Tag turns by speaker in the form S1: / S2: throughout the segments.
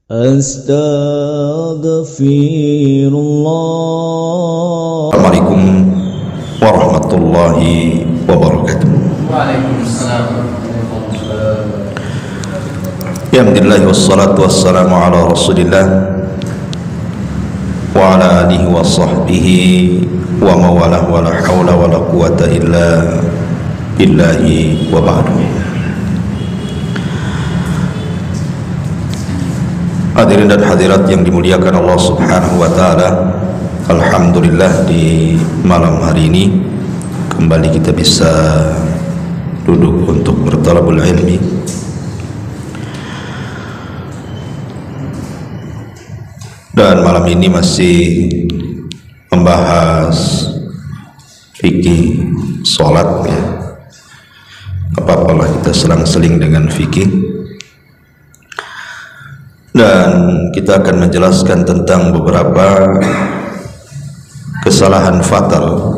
S1: Astaghfirullah. Assalamualaikum warahmatullahi wabarakatuh.
S2: Waalaikumsalam.
S1: Alhamdulillah wassalatu wassalamu ala Rasulillah wa ala alihi wa sahbihi wa mawalah wa la hawla wa la quwata illa billahi wa ba'du. Hadirin dan hadirat yang dimuliakan Allah Subhanahu wa taala, alhamdulillah di malam hari ini kembali kita bisa duduk untuk bertalabul ilmi. Dan malam ini masih membahas fikih sholat, ya. Apa-apalah kita selang-seling dengan fikih. Dan kita akan menjelaskan tentang beberapa kesalahan fatal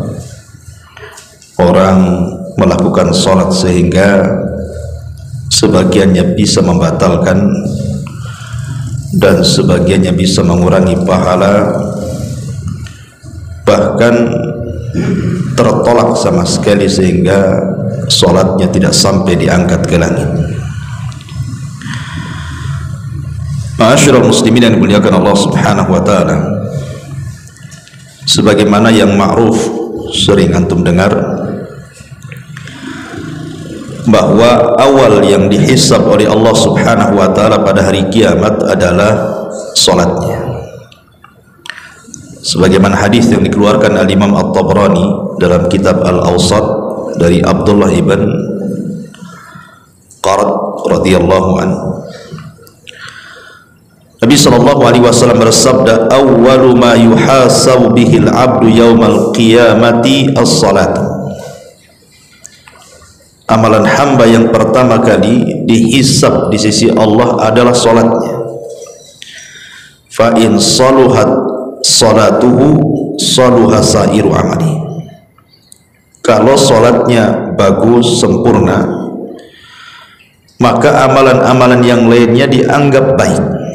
S1: orang melakukan sholat sehingga sebagiannya bisa membatalkan dan sebagiannya bisa mengurangi pahala, bahkan tertolak sama sekali sehingga sholatnya tidak sampai diangkat ke langit. Ma'asyiral muslimin yang dimuliakan Allah Subhanahu wa taala, sebagaimana yang ma'ruf sering antum dengar bahwa awal yang dihisab oleh Allah Subhanahu wa taala pada hari kiamat adalah salatnya. Sebagaimana hadis yang dikeluarkan Al-Imam At-Tabrani dalam kitab Al-Awsat dari Abdullah ibn Qarad radhiyallahu anhu, Nabi sallallahu alaihi wasallam bersabda, "Awwalu ma yuhasabu bihil 'abdu yaumal qiyamati as-salat." Amalan hamba yang pertama kali dihisab di sisi Allah adalah salatnya. Fa in saluhat salatuhu saluha sairu amali. Kalau salatnya bagus sempurna, maka amalan-amalan yang lainnya dianggap baik.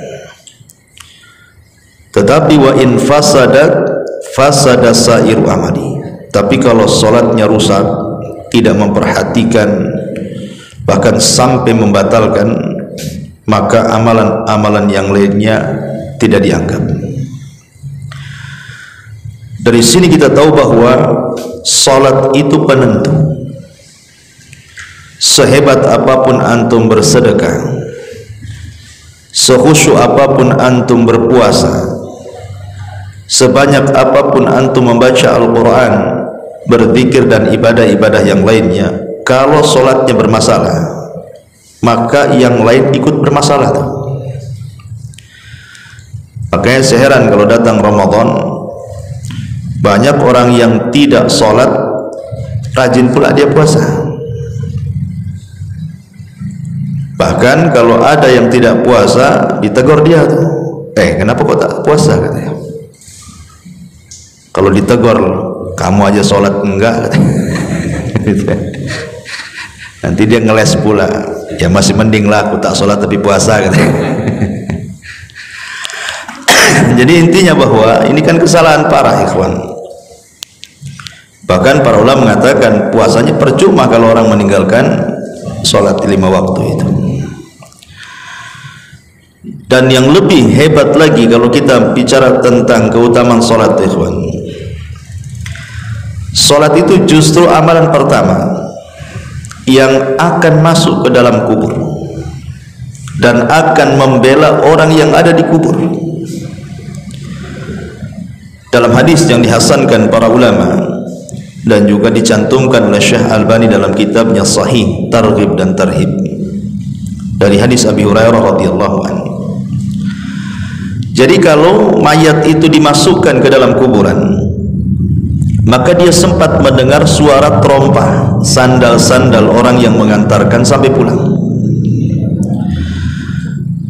S1: Tetapi wa in fasadat fasada sairu amali. Tapi kalau salatnya rusak, tidak memperhatikan, bahkan sampai membatalkan, maka amalan-amalan yang lainnya tidak dianggap. Dari sini kita tahu bahwa salat itu penentu. Sehebat apapun antum bersedekah, sekhusyuk apapun antum berpuasa, sebanyak apapun antum membaca Al-Quran, berzikir dan ibadah-ibadah yang lainnya, kalau solatnya bermasalah, maka yang lain ikut bermasalah. Makanya seheran kalau datang Ramadan, banyak orang yang tidak solat, rajin pula dia puasa. Bahkan kalau ada yang tidak puasa, ditegur dia tuh, kenapa kok tak puasa, katanya. Kalau ditegur, kamu aja sholat enggak, nanti dia ngeles pula, ya masih mending lah aku tak sholat tapi puasa, katanya. Jadi intinya bahwa ini kan kesalahan parah, ikhwan. Bahkan para ulama mengatakan puasanya percuma kalau orang meninggalkan sholat 5 waktu itu. Dan yang lebih hebat lagi kalau kita bicara tentang keutamaan sholat, ikhwan, salat itu justru amalan pertama yang akan masuk ke dalam kubur dan akan membela orang yang ada di kubur. Dalam hadis yang dihasankan para ulama dan juga dicantumkan oleh Syekh Albani dalam kitabnya Sahih Targhib dan Tarhib, dari hadis Abi Hurairah radhiyallahu anhu. Jadi kalau mayat itu dimasukkan ke dalam kuburan, maka dia sempat mendengar suara terompah sandal-sandal orang yang mengantarkan sampai pulang.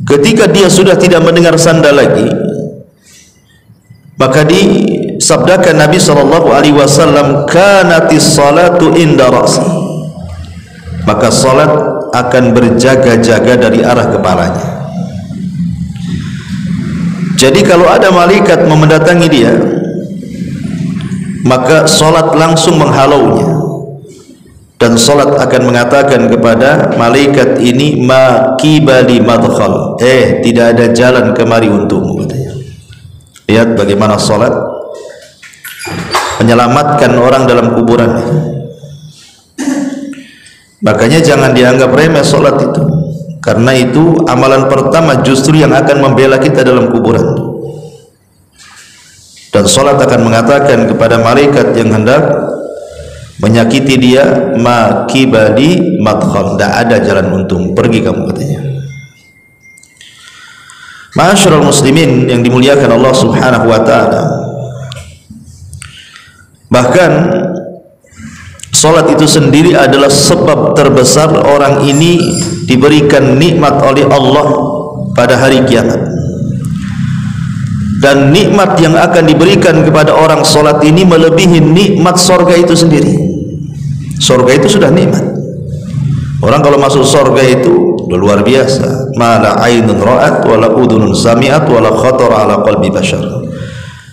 S1: Ketika dia sudah tidak mendengar sandal lagi, maka disabdakan Nabi sallallahu alaihi wasallam, "Kanatis salatu inda ra'si." Maka salat akan berjaga-jaga dari arah kepalanya. Jadi kalau ada malaikat mendatangi dia, maka solat langsung menghalaunya, dan solat akan mengatakan kepada malaikat ini, ma kibali madkhal, tidak ada jalan kemari untukmu, katanya. Lihat bagaimana solat menyelamatkan orang dalam kuburan. Makanya jangan dianggap remeh solat itu, karena itu amalan pertama justru yang akan membela kita dalam kuburan. Dan solat akan mengatakan kepada malaikat yang hendak menyakiti dia, ma kibali madkhal, tidak ada jalan untung, pergi kamu, katanya. Ma'asyiral muslimin yang dimuliakan Allah Subhanahu wa taala, bahkan solat itu sendiri adalah sebab terbesar orang ini diberikan nikmat oleh Allah pada hari kiamat. Dan nikmat yang akan diberikan kepada orang solat ini melebihi nikmat sorga itu sendiri. Sorga itu sudah nikmat. Orang kalau masuk sorga itu udah luar biasa. Ma la ainun ra'at wa la udhunun sami'at wa la khatara ala qalbi bashar.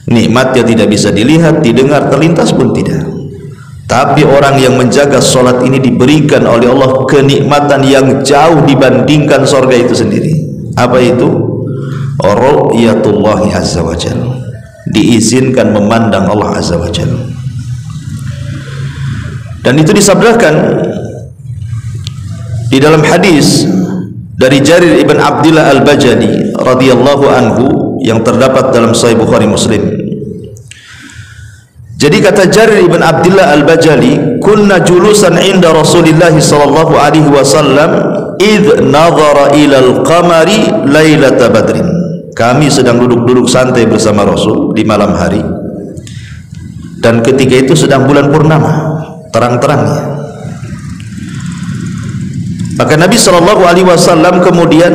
S1: Nikmatnya tidak bisa dilihat, didengar, terlintas pun tidak. Tapi orang yang menjaga solat ini diberikan oleh Allah kenikmatan yang jauh dibandingkan sorga itu sendiri. Apa itu? Ru'yatullahi azza wa jalla, diizinkan memandang Allah azza wa jalla. Dan itu disabdakan di dalam hadis dari Jarir ibn Abdillah al-Bajali radhiyallahu anhu yang terdapat dalam Sahih Bukhari Muslim. Jadi kata Jarir ibn Abdillah al-Bajali, kunna julusan inda Rasulillah sallallahu alaihi wasallam idh nadhara ila al-qamari lailata badrin. Kami sedang duduk-duduk santai bersama Rasul di malam hari, dan ketika itu sedang bulan purnama, terang-terangnya. Maka Nabi sallallahu alaihi wasallam kemudian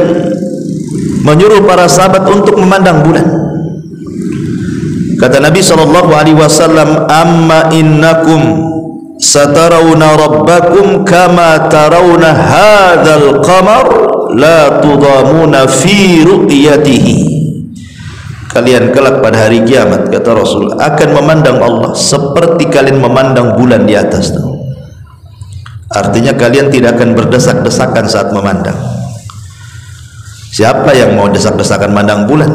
S1: menyuruh para sahabat untuk memandang bulan. Kata Nabi sallallahu alaihi wasallam, amma innakum satarawna rabbakum kama tarawna hadzal qamar la tudamuna fi ru'yatihi. Kalian kelak pada hari kiamat, kata Rasul, akan memandang Allah seperti kalian memandang bulan di atas tuh. Artinya kalian tidak akan berdesak-desakan saat memandang. Siapa yang mau desak-desakan memandang bulan?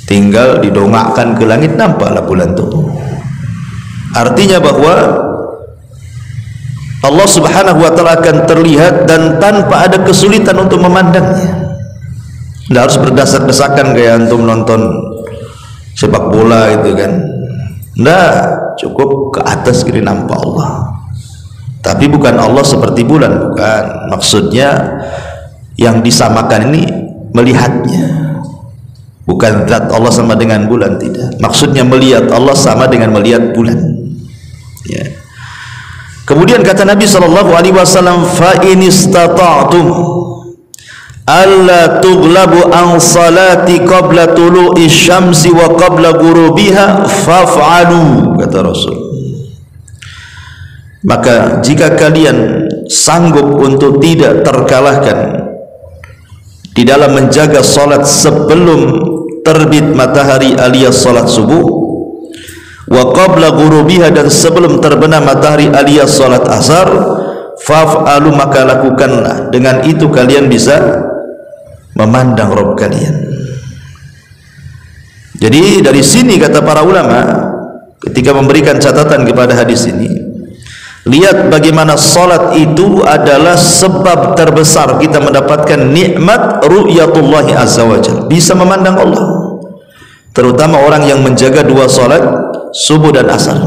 S1: Tinggal didongakkan ke langit, nampaklah bulan itu. Artinya bahwa Allah Subhanahu wa taala akan terlihat dan tanpa ada kesulitan untuk memandangnya. Tidak harus berdesak-desakan kayak antum nonton sepak bola itu kan. Tidak, cukup ke atas kiri nampak Allah. Tapi bukan Allah seperti bulan, bukan. Maksudnya yang disamakan ini melihatnya. Bukan zat Allah sama dengan bulan, tidak. Maksudnya melihat Allah sama dengan melihat bulan. Ya. Kemudian kata Nabi sallallahu alaihi wasallam, fa in istata'tum alla tughlabu an salati qabla tulu'i syamsi wa qabla ghurubiha faf'alu, kata Rasul. Maka jika kalian sanggup untuk tidak terkalahkan di dalam menjaga salat sebelum terbit matahari alias salat subuh, wa qabla ghurubiha, dan sebelum terbenam matahari alias salat asar, faf'alu, maka lakukanlah. Dengan itu kalian bisa memandang Rabb kalian. Jadi dari sini kata para ulama ketika memberikan catatan kepada hadis ini, lihat bagaimana salat itu adalah sebab terbesar kita mendapatkan nikmat ru'yatullahi azza wa jalla, bisa memandang Allah. Terutama orang yang menjaga dua salat subuh dan asar.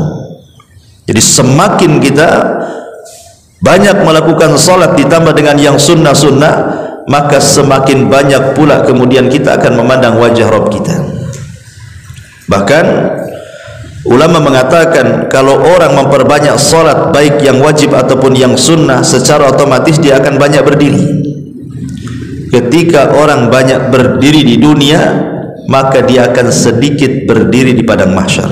S1: Jadi semakin kita banyak melakukan salat ditambah dengan yang sunnah-sunnah, maka semakin banyak pula kemudian kita akan memandang wajah Rabb kita. Bahkan ulama mengatakan kalau orang memperbanyak salat baik yang wajib ataupun yang sunnah, secara otomatis dia akan banyak berdiri. Ketika orang banyak berdiri di dunia, maka dia akan sedikit berdiri di padang mahsyar,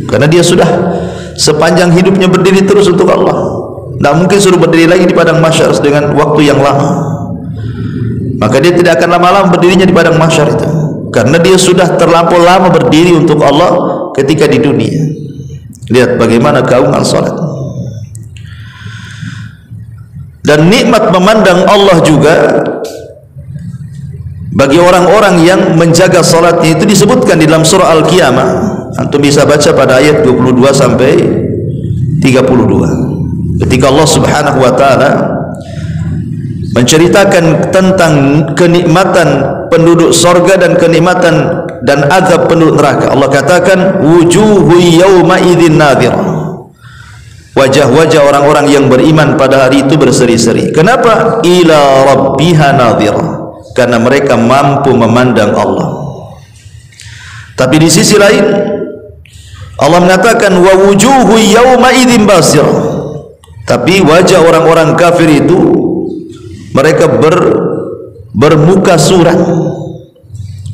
S1: karena dia sudah sepanjang hidupnya berdiri terus untuk Allah. Tidak mungkin suruh berdiri lagi di padang mahsyar dengan waktu yang lama. Maka dia tidak akan lama-lama berdirinya di padang mahsyar itu. karena dia sudah terlampau lama berdiri untuk Allah ketika di dunia. Lihat bagaimana keagungan salat. Dan nikmat memandang Allah juga bagi orang-orang yang menjaga salatnya itu disebutkan di dalam surah Al-Qiyamah. Antum bisa baca pada ayat 22 sampai 32. Ketika Allah Subhanahu wa taala menceritakan tentang kenikmatan penduduk sorga dan kenikmatan dan azab penduduk neraka, Allah katakan wujuhu yawma idzin nadhirah. Wajah-wajah orang-orang yang beriman pada hari itu berseri-seri. Kenapa? Ila rabbiha nadhirah, karena mereka mampu memandang Allah. Tapi di sisi lain Allah mengatakan wa wujuhu yawma idzin basirah, tapi wajah orang-orang kafir itu mereka bermuka suram.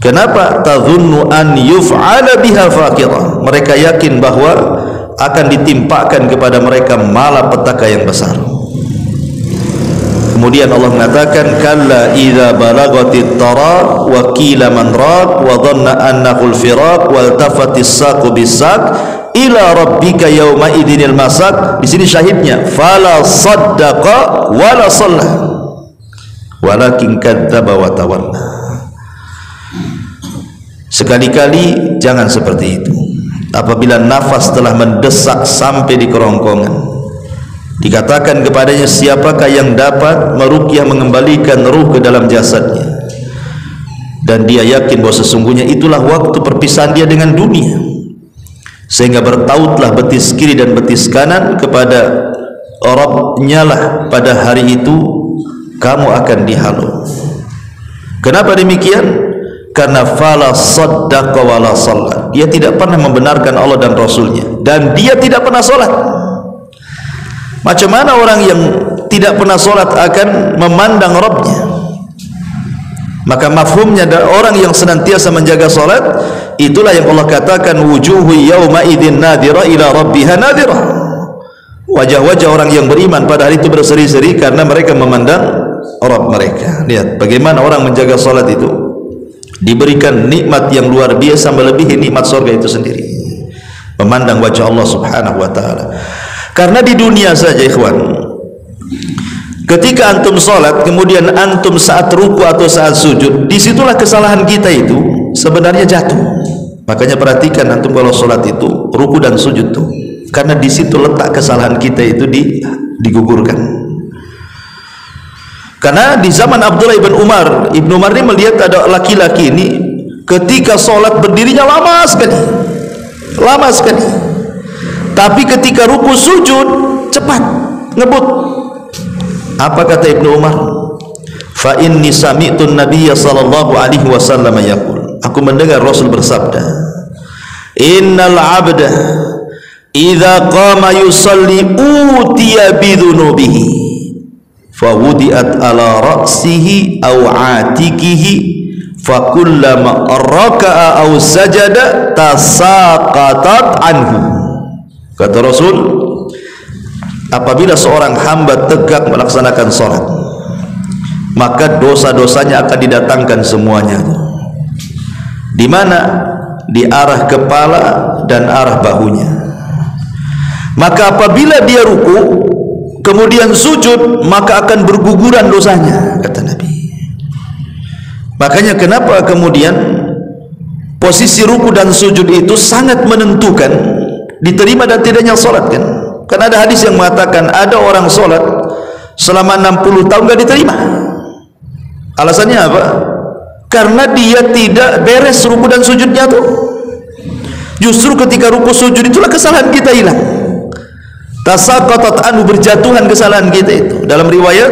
S1: Kenapa? Tadhunnu an yuf'ala biha faqirah, mereka yakin bahwa akan ditimpakan kepada mereka malapetaka yang besar. Kemudian Allah mengatakan kalla idza balagatit taraq wa qila man raq wa dhanna annahu al-firaq wal tafatis saqu bis-saq ila rabbika yawma idzinil masaq. Di sini syahidnya fala saddaqa wala shalla walakin kadzdzaba wa tawalla. Sekali-kali jangan seperti itu. Apabila nafas telah mendesak sampai di kerongkongan, dikatakan kepadanya siapakah yang dapat meruqyah mengembalikan ruh ke dalam jasadnya, dan dia yakin bahwa sesungguhnya itulah waktu perpisahan dia dengan dunia, sehingga bertautlah betis kiri dan betis kanan kepada Rabb-Nya lah pada hari itu kamu akan dihalau. Kenapa demikian? Karena fala saddaqa wala shalla, dia tidak pernah membenarkan Allah dan Rasulnya, dan dia tidak pernah sholat. Macam mana orang yang tidak pernah sholat akan memandang Rabbnya? Maka mafhumnya orang yang senantiasa menjaga sholat, itulah yang Allah katakan wujuhu yawma idzin nadhira ila rabbiha nadhira. Wajah-wajah orang yang beriman pada hari itu berseri-seri karena mereka memandang Rabb mereka. Lihat bagaimana orang menjaga sholat itu diberikan nikmat yang luar biasa melebihi nikmat surga itu sendiri, memandang wajah Allah Subhanahu wa taala. Karena di dunia saja ikhwan, ketika antum salat kemudian antum saat ruku atau saat sujud, disitulah kesalahan kita itu sebenarnya jatuh. Makanya perhatikan antum kalau salat itu ruku dan sujud tuh, karena di situ letak kesalahan kita itu digugurkan. Karena di zaman Abdullah ibn Umar, Ibnu Umar ini melihat ada laki-laki ini ketika sholat berdirinya lama sekali, tapi ketika ruku sujud cepat, ngebut. Apa kata Ibnu Umar? Fa inni sami'tu an-nabiyya sallallahu alaihi wasallam yaqul, aku mendengar Rasul bersabda, innal 'abda idza qama yusalli utiya bidhunubihi fawudiat ala ra'sihi aw atikihi fakullama raka'a aw sajada tasaqatat anhu. Kata Rasul, apabila seorang hamba tegak melaksanakan salat, maka dosa-dosanya akan didatangkan semuanya. Di mana? Di arah kepala dan arah bahunya. Maka apabila dia ruku kemudian sujud, maka akan berguguran dosanya, kata Nabi. Makanya kenapa kemudian posisi ruku dan sujud itu sangat menentukan diterima dan tidaknya salat kan? Karena ada hadis yang mengatakan ada orang salat selama 60 tahun gak diterima. Alasannya apa? Karena dia tidak beres ruku dan sujudnya tuh. Justru ketika ruku sujud itulah kesalahan kita hilang. Tasaqatat anhu, berjatuhan kesalahan kita itu. Dalam riwayat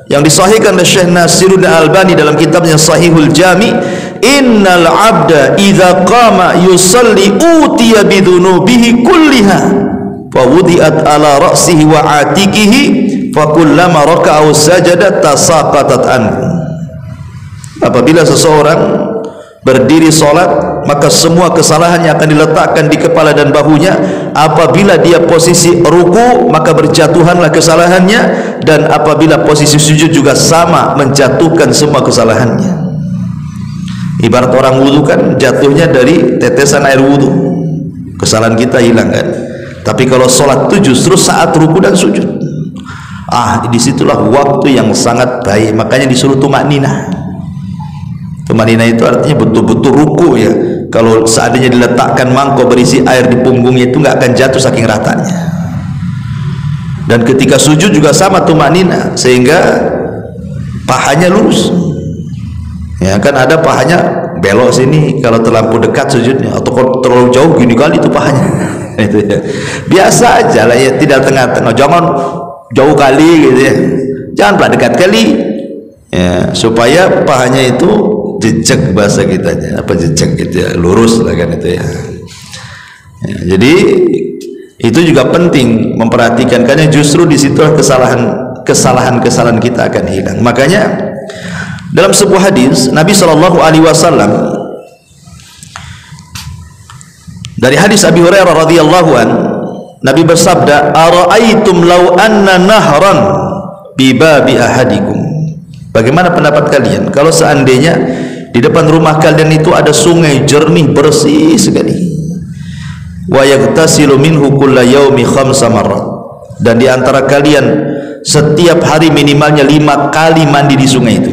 S1: yang disahihkan oleh Syekh Nasiruddin Albani dalam kitabnya Sahihul Jami, innal 'abda idza qama yusalli utiya bidhunubihi kulliha fa wudi'at ala ra'sihi wa atikihi fa kullama raka'a sajada tasaqatat anhu. Apabila seseorang berdiri salat, maka semua kesalahannya akan diletakkan di kepala dan bahunya. Apabila dia posisi ruku, maka berjatuhanlah kesalahannya, dan apabila posisi sujud juga sama, menjatuhkan semua kesalahannya. Ibarat orang wudu kan jatuhnya dari tetesan air wudu, kesalahan kita hilang kan. Tapi kalau sholat itu justru saat ruku dan sujud, disitulah waktu yang sangat baik. Makanya disuruh tumakninah. Tumakninah itu artinya betul-betul ruku ya. Kalau seandainya diletakkan mangkok berisi air di punggungnya itu nggak akan jatuh saking ratanya. Dan ketika sujud juga sama tumakninah, sehingga pahanya lurus. Ya kan ada pahanya belok sini kalau terlampau dekat sujudnya, atau kalau terlalu jauh gini kali itu pahanya. Itu ya. Biasa aja lah ya, tidak tengah-tengah, jangan jauh kali gitu ya, jangan pula dekat kali ya, supaya pahanya itu jejak, bahasa kitanya apa, jejak gitu ya, lurus lah kan itu ya. Jadi itu juga penting memperhatikan, karena justru disitulah kesalahan kita akan hilang. Makanya dalam sebuah hadis Nabi SAW, dari hadis Abi Hurairah radhiyallahu an, Nabi bersabda, "Ara'aitum law anna nahran bi babi ahadikum." Bagaimana pendapat kalian kalau seandainya di depan rumah kalian itu ada sungai jernih bersih sekali, wa yaghtasilu minhu kulla yaumi khamsa marrat, dan di antara kalian setiap hari minimalnya 5 kali mandi di sungai itu.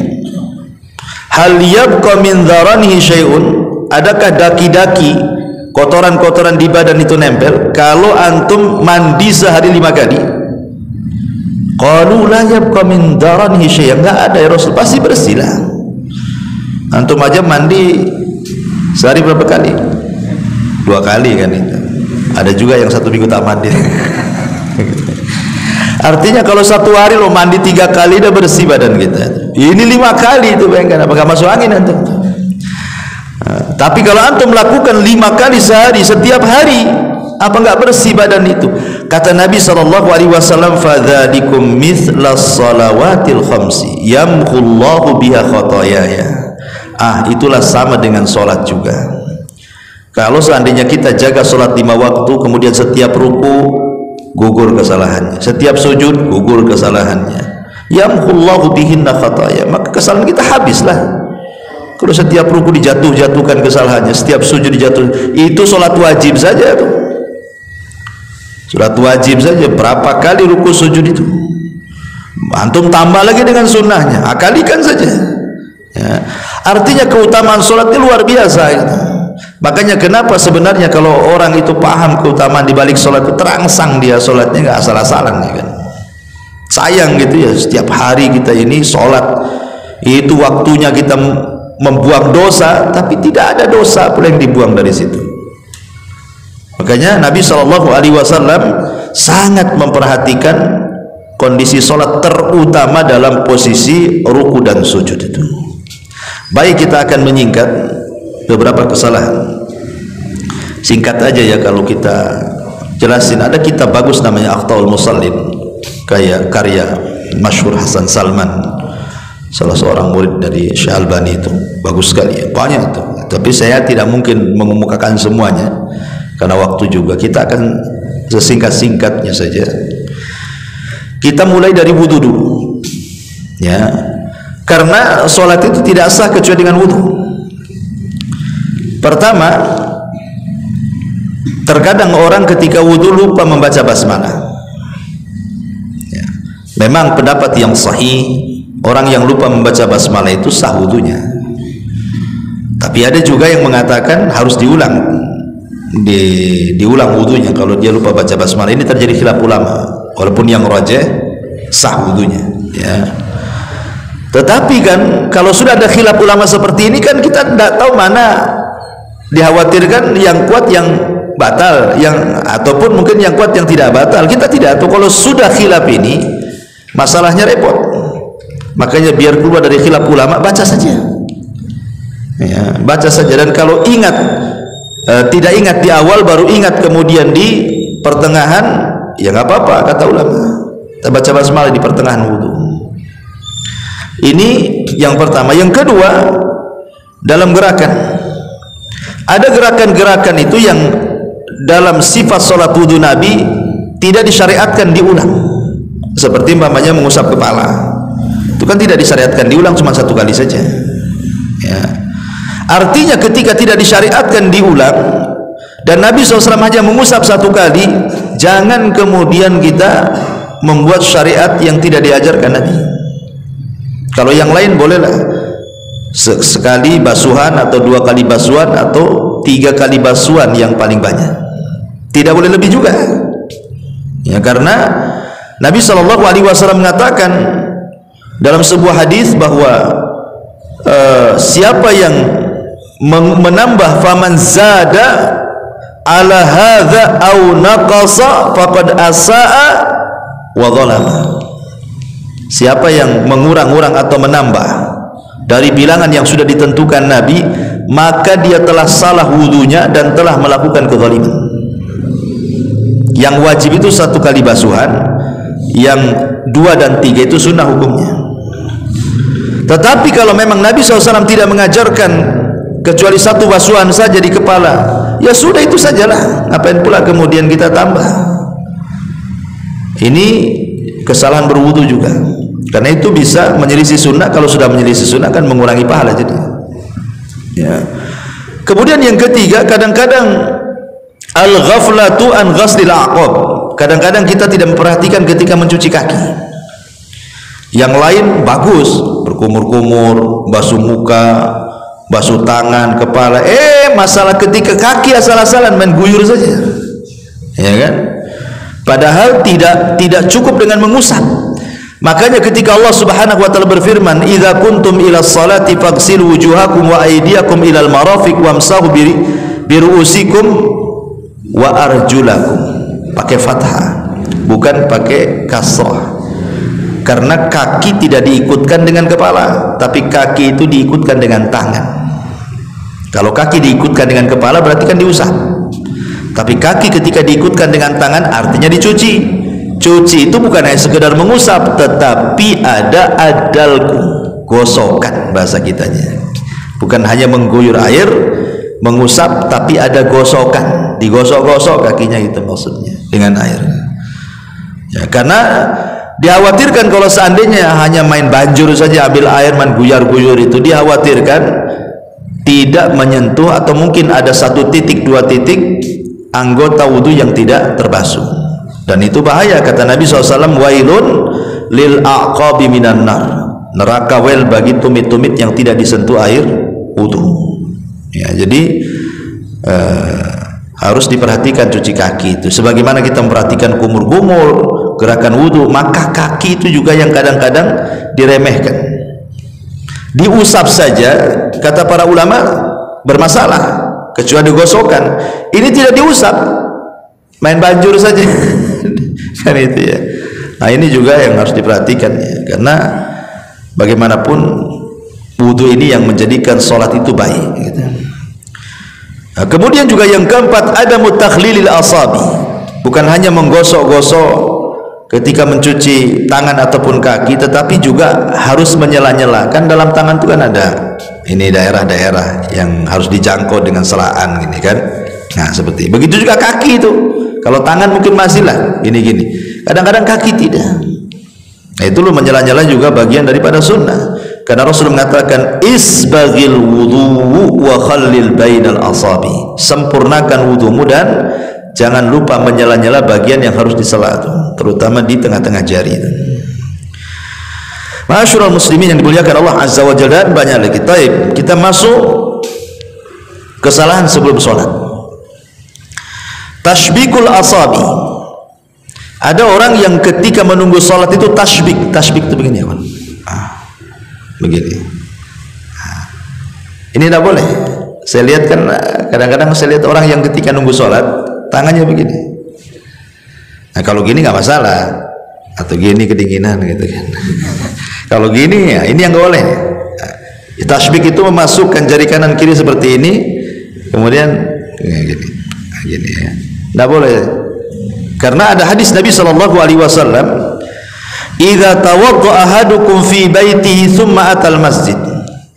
S1: Hal yabqa min dharanihi syai'un, adakah daki-daki, kotoran-kotoran di badan itu nempel kalau antum mandi sehari 5 kali? Qalu la yabqa min dharanihi syai'un, enggak ada ya Rasul, pasti bersih lah. Antum aja mandi sehari berapa kali? 2 kali kan itu. Ada juga yang 1 minggu tak mandi. Artinya kalau 1 hari lo mandi 3 kali udah bersih badan kita. Ini 5 kali itu, bayangkan, apakah masuk angin antum? Tapi kalau antum melakukan 5 kali sehari setiap hari, apa enggak bersih badan itu? Kata Nabi SAW, "Fadzalikum mithlas salawatil khamsi yamhullahu biha khotoyaya." Itulah sama dengan sholat juga. Kalau seandainya kita jaga sholat 5 waktu, kemudian setiap ruku gugur kesalahannya, setiap sujud gugur kesalahannya, yamhullahu bihinna khataya, maka kesalahan kita habislah. Kalau setiap ruku dijatuhkan kesalahannya, setiap sujud dijatuh, itu sholat wajib saja tuh. Sholat wajib saja berapa kali ruku sujud itu, antum tambah lagi dengan sunnahnya, akalikan saja ya. Artinya keutamaan sholat itu luar biasa gitu. Makanya kenapa sebenarnya kalau orang itu paham keutamaan di balik sholat itu, terangsang dia sholatnya, nggak asal-asalan ya kan. Sayang gitu ya, setiap hari kita ini sholat itu waktunya kita membuang dosa, tapi tidak ada dosa pula yang dibuang dari situ. Makanya Nabi SAW sangat memperhatikan kondisi sholat, terutama dalam posisi ruku dan sujud itu. Baik, kita akan menyingkat beberapa kesalahan. Singkat aja ya kalau kita jelasin. Ada kitab bagus namanya Akhtaul Musallin, kayak karya masyhur Hasan Salman, salah seorang murid dari Syekh Albani, itu bagus sekali ya, banyak itu. Tapi saya tidak mungkin mengemukakan semuanya karena waktu juga. Kita akan sesingkat-singkatnya saja. Kita mulai dari wudu dulu ya, karena sholat itu tidak sah kecuali dengan wudu. Pertama, terkadang orang ketika wudu lupa membaca basmalah ya. Memang pendapat yang sahih, orang yang lupa membaca basmalah itu sah wudunya. Tapi ada juga yang mengatakan harus diulang wudunya kalau dia lupa baca basmalah. Ini terjadi khilaf ulama, walaupun yang rajih sah wudunya ya. Tetapi kan kalau sudah ada khilaf ulama seperti ini kan kita tidak tahu mana dikhawatirkan yang kuat yang batal, ataupun mungkin yang kuat yang tidak batal. Kita tidak tahu. Kalau sudah khilaf ini, masalahnya repot. Makanya biar keluar dari khilaf ulama, baca saja ya, baca saja. Dan kalau ingat tidak ingat di awal, baru ingat kemudian di pertengahan, ya nggak apa-apa kata ulama, kita baca basmalah di pertengahan wudu. Ini yang pertama. Yang kedua, dalam gerakan, ada gerakan-gerakan itu yang dalam sifat sholat wudu Nabi tidak disyariatkan diulang, seperti umpamanya mengusap kepala, itu kan tidak disyariatkan diulang, cuma 1 kali saja ya. Artinya ketika tidak disyariatkan diulang dan Nabi SAW hanya mengusap satu kali, jangan kemudian kita membuat syariat yang tidak diajarkan Nabi. Kalau yang lain bolehlah sekali basuhan atau 2 kali basuhan atau 3 kali basuhan yang paling banyak, tidak boleh lebih juga ya, karena Nabi SAW mengatakan dalam sebuah hadis bahwa siapa yang menambah faman zada ala hadza au naqasa faqad asaa wa zalama. Siapa yang mengurang-urang atau menambah dari bilangan yang sudah ditentukan Nabi, maka dia telah salah wudunya dan telah melakukan kezaliman. Yang wajib itu 1 kali basuhan, yang 2 dan 3 itu sunnah hukumnya. Tetapi kalau memang Nabi SAW tidak mengajarkan kecuali 1 basuhan saja di kepala, ya sudah itu sajalah, ngapain pula kemudian kita tambah. Ini kesalahan berwudu juga, karena itu bisa menyelisih sunnah. Kalau sudah menyelisih sunnah kan mengurangi pahala jadi ya. Kemudian yang ketiga, kadang-kadang al-ghaflatu an ghaslil a'qab. Kadang-kadang kita tidak memperhatikan ketika mencuci kaki. Yang lain bagus, berkumur-kumur, basuh muka, basuh tangan, kepala. Masalah ketika kaki asal-asalan main guyur saja, ya kan? Padahal tidak cukup dengan mengusap. Makanya ketika Allah Subhanahu wa taala berfirman, "Idza kuntum ila sholati faghsilu wujuhakum wa aydiyakum ilal marafiq wamsahu bi ru'usikum wa arjulakum." Pakai fathah, bukan pakai kasrah. Karena kaki tidak diikutkan dengan kepala, tapi kaki itu diikutkan dengan tangan. Kalau kaki diikutkan dengan kepala berarti kan diusap. Tapi kaki ketika diikutkan dengan tangan artinya dicuci. Cuci itu bukan hanya sekedar mengusap, tetapi ada adalku, gosokan bahasa kitanya. Bukan hanya mengguyur air, mengusap, tapi ada gosokan, digosok-gosok kakinya, itu maksudnya dengan air. Ya, karena dikhawatirkan kalau seandainya hanya main banjur saja, ambil air main guyar-guyur, itu dikhawatirkan tidak menyentuh atau mungkin ada 1 titik 2 titik anggota wudu yang tidak terbasuh, dan itu bahaya. Kata Nabi SAW, wailun lil a'qabi minan nar, neraka wel bagi tumit-tumit yang tidak disentuh air wudu. Ya, jadi harus diperhatikan cuci kaki itu, sebagaimana kita memperhatikan kumur-kumur, gerakan wudu. Maka kaki itu juga yang kadang-kadang diremehkan. Diusap saja kata para ulama bermasalah, kecuali digosokkan. Ini tidak diusap, main banjur saja kan itu ya. Nah, ini juga yang harus diperhatikan ya, karena bagaimanapun wudu ini yang menjadikan sholat itu baik gitu. Nah, kemudian juga yang keempat, ada mutakhlilil asabi, bukan hanya menggosok-gosok ketika mencuci tangan ataupun kaki, tetapi juga harus menyela-nyela. Kan dalam tangan itu kan ada ini daerah-daerah yang harus dijangkau dengan selaan gini kan. Nah, seperti begitu juga kaki itu. Kalau tangan mungkin masih lah gini-gini, kadang-kadang kaki tidak. Nah, itu lo menyela-nyela juga bagian daripada sunnah. Karena Rasul mengatakan, isbaghil wudu wa khallil bainal asabi, sempurnakan wudumu dan jangan lupa menyela-nyela bagian yang harus disela, terutama di tengah-tengah jari itu. Ma'asyiral muslimin yang dimuliakan Allah Azza wa Jalla, banyak lagi. Taib, kita masuk kesalahan sebelum sholat. Tashbikul asabi. Ada orang yang ketika menunggu sholat itu tashbik. Tashbik itu begini ya, begini. Ini tidak boleh. Saya lihat kan, kadang-kadang saya lihat orang yang ketika nunggu sholat tangannya begini. Nah, kalau gini nggak masalah, atau gini kedinginan gitu kan. Kalau gini ya ini yang nggak boleh. Nah, tasbik itu memasukkan jari kanan kiri seperti ini, kemudian ya, gini ya, nggak boleh. Karena ada hadis Nabi SAW, idza tawadda ahadukum fi baitihi thumma atal masjid,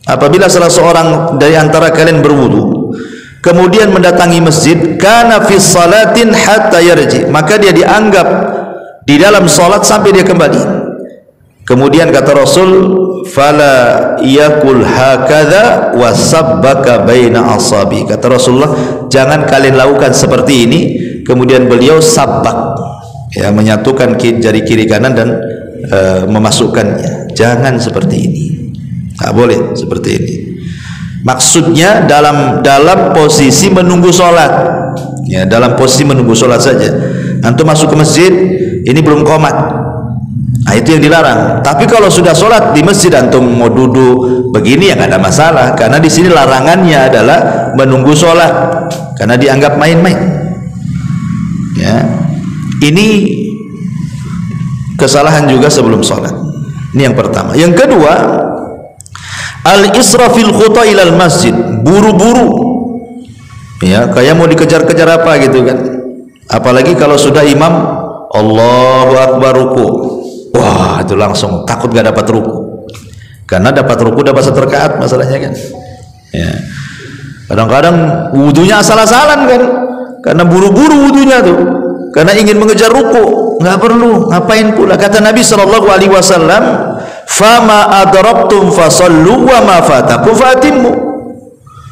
S1: apabila salah seorang dari antara kalian berwudu kemudian mendatangi masjid, kana fi salatin hatta yarji, maka dia dianggap di dalam salat sampai dia kembali. Kemudian kata Rasul, fala yakul hakadha wasabbaka baina asabi. Kata Rasulullah, jangan kalian lakukan seperti ini. Kemudian beliau sabbak, ya, menyatukan jari kiri kanan dan memasukkannya. Jangan seperti ini, tak boleh seperti ini. Maksudnya dalam posisi menunggu sholat, ya, dalam posisi menunggu sholat saja. Antum masuk ke masjid, ini belum qomat, nah itu yang dilarang. Tapi kalau sudah sholat di masjid, antum mau duduk begini ya nggak ada masalah, karena di sini larangannya adalah menunggu sholat, karena dianggap main-main. Ya, ini kesalahan juga sebelum sholat. Ini yang pertama. Yang kedua, al-israfil khuta ilal masjid, buru-buru, ya, kayak mau dikejar-kejar apa gitu kan. Apalagi kalau sudah imam Allahu Akbar ruku, wah itu langsung takut gak dapat ruku, karena dapat ruku dapat 1 rakaat masalahnya kan. Ya, kadang-kadang wudunya asal-asalan kan, karena buru-buru wudunya tuh, karena ingin mengejar ruku. Nggak perlu, ngapain pula. Kata Nabi SAW, fama adraktum fasallu wa ma fatakum fatimmu.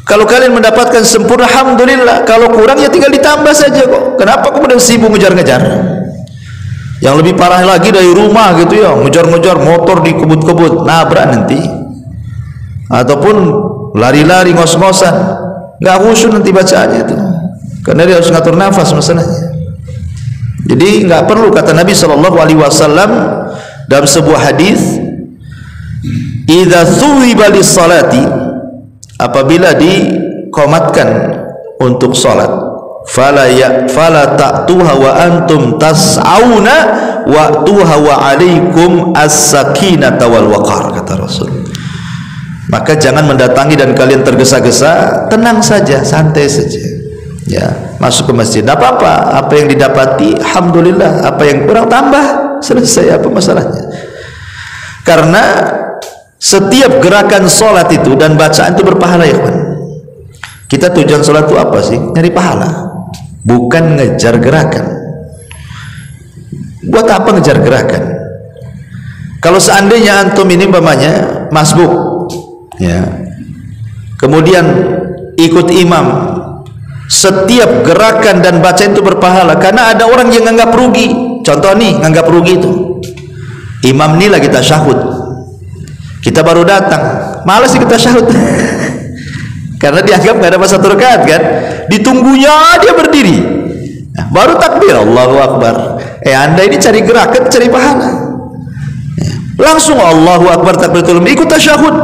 S1: Kalau kalian mendapatkan sempurna, alhamdulillah. Kalau kurang ya tinggal ditambah saja kok. Kenapa kemudian sibuk ngejar-ngejar? Yang lebih parah lagi dari rumah gitu ya, ngejar-ngejar motor di kebut-kebut, nabrak nanti. Ataupun lari-lari ngos-ngosan, nggak khusyuk nanti bacaannya itu, karena dia harus ngatur nafas masalahnya. Jadi nggak perlu. Kata Nabi SAW dalam sebuah hadis, idza thuwiba lis-salati, apabila dikomatkan untuk salat, fala ta'tuha wa antum tas'auna wa tuha wa alaikum as-sakinata wal waqar, kata Rasul. Maka jangan mendatangi dan kalian tergesa-gesa, tenang saja, santai saja, ya, masuk ke masjid, tidak apa-apa. Apa yang didapati alhamdulillah, apa yang kurang tambah, selesai, apa masalahnya. Karena setiap gerakan sholat itu dan bacaan itu berpahala, ya kan. Kita tujuan sholat itu apa sih? Nyari pahala, bukan ngejar gerakan. Buat apa ngejar gerakan? Kalau seandainya antum ini umpamanya masbuk, ya, kemudian ikut imam, setiap gerakan dan bacaan itu berpahala. Karena ada orang yang nganggap rugi. Contoh nih, nganggap rugi itu, imam ini lagi tasyahud, kita baru datang, malas ikut tasyahud karena dianggap nggak dapat 1 rakaat kan, ditunggunya dia berdiri, nah, baru takbir Allahu Akbar. Anda ini cari gerakan, cari pahala, langsung Allahu Akbar takbiratul ihram, ikut tasyahud,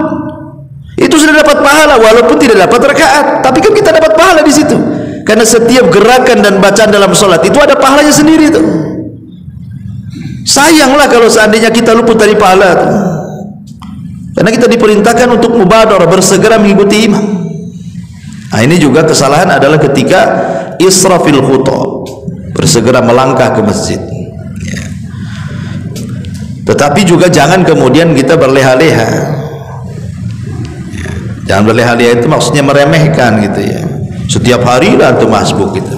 S1: itu sudah dapat pahala walaupun tidak dapat rakaat, tapi kan kita dapat pahala di situ. Karena setiap gerakan dan bacaan dalam sholat itu ada pahalanya sendiri tuh. Sayanglah kalau seandainya kita luput dari pahala tuh. Karena kita diperintahkan untuk mubadarah, bersegera mengikuti imam. Nah, ini juga kesalahan adalah ketika israfil khuta, bersegera melangkah ke masjid, ya. Tetapi juga jangan kemudian kita berleha-leha, ya. Jangan berleha-leha itu maksudnya meremehkan gitu ya. Setiap hari lah tuh masbuk gitu,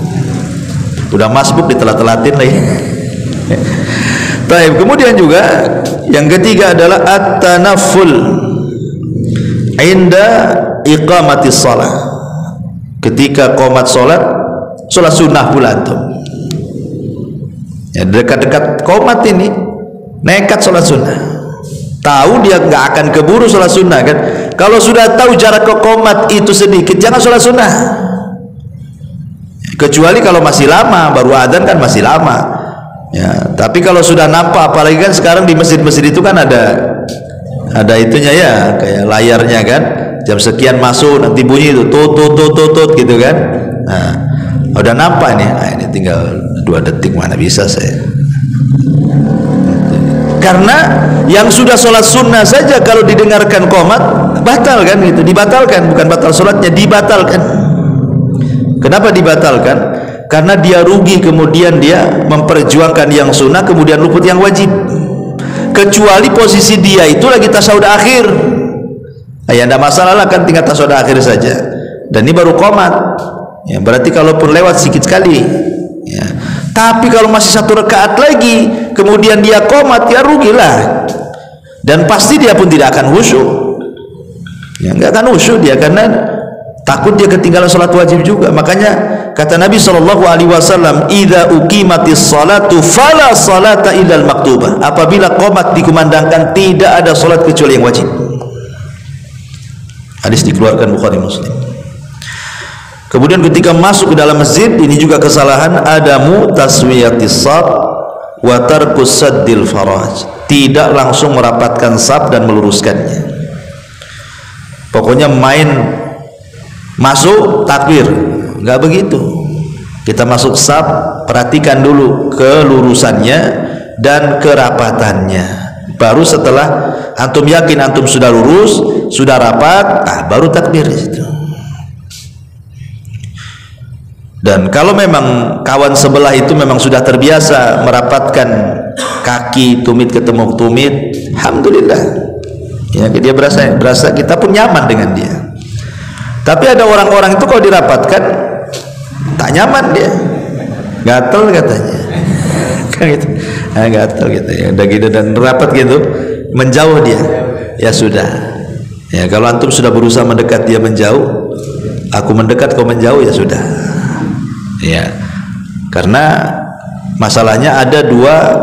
S1: udah masbuk ditelat-telatin lagi. Baik, kemudian juga yang ketiga adalah at-tanafful inda iqamatis shalah. Ketika qomat sholat sunnah pula tuh, ya, dekat-dekat qomat ini nekat sholat sunnah, tahu dia nggak akan keburu sholat sunnah kan. Kalau sudah tahu jarak ke qomat itu sedikit, jangan sholat sunnah, kecuali kalau masih lama, baru adzan kan masih lama, ya. Tapi kalau sudah nampak, apalagi kan sekarang di masjid-masjid itu kan ada itunya ya, kayak layarnya kan, jam sekian masuk, nanti bunyi itu tut gitu kan. Nah, udah nampak nih, nah, ini tinggal 2 detik, mana bisa saya. Karena yang sudah sholat sunnah saja kalau didengarkan qomat batal kan, gitu, dibatalkan, bukan batal sholatnya, dibatalkan. Kenapa dibatalkan? Karena dia rugi, kemudian dia memperjuangkan yang sunnah, kemudian luput yang wajib. Kecuali posisi dia itu lagi tasyahud akhir, ya tidak masalah lah kan, tinggal tasyahud akhir saja, dan ini baru qomat, ya, berarti kalaupun lewat sedikit sekali, ya. Tapi kalau masih 1 rakaat lagi kemudian dia qomat, ya rugilah. dan pasti dia pun tidak akan khusyuk. Ya, nggak akan khusyuk dia karena takut dia ketinggalan sholat wajib juga. Makanya kata Nabi SAW, idza uqimatis salatu fala salata illal maktubah. Apabila qomat dikumandangkan, tidak ada sholat kecuali yang wajib. Hadis dikeluarkan Bukhari Muslim. Kemudian ketika masuk ke dalam masjid, ini juga kesalahan, adamu taswiyatis saf wa tarkus saddil faraj. Tidak langsung merapatkan saf dan meluruskannya. Pokoknya main masuk takbir, nggak begitu. Kita masuk saf, perhatikan dulu kelurusannya dan kerapatannya. Baru setelah antum yakin antum sudah lurus, sudah rapat, baru takbir di situ. Dan kalau memang kawan sebelah itu memang sudah terbiasa merapatkan kaki, tumit ketemu tumit, alhamdulillah. Ya, dia berasa kita pun nyaman dengan dia. Tapi ada orang-orang itu kalau dirapatkan tak nyaman dia, gatel katanya, kan gitu, gatel gitu ya, udah gitu dan rapat gitu, menjauh dia. Ya sudah, ya kalau antum sudah berusaha mendekat dia menjauh, aku mendekat kau menjauh, ya sudah. Ya, karena masalahnya ada dua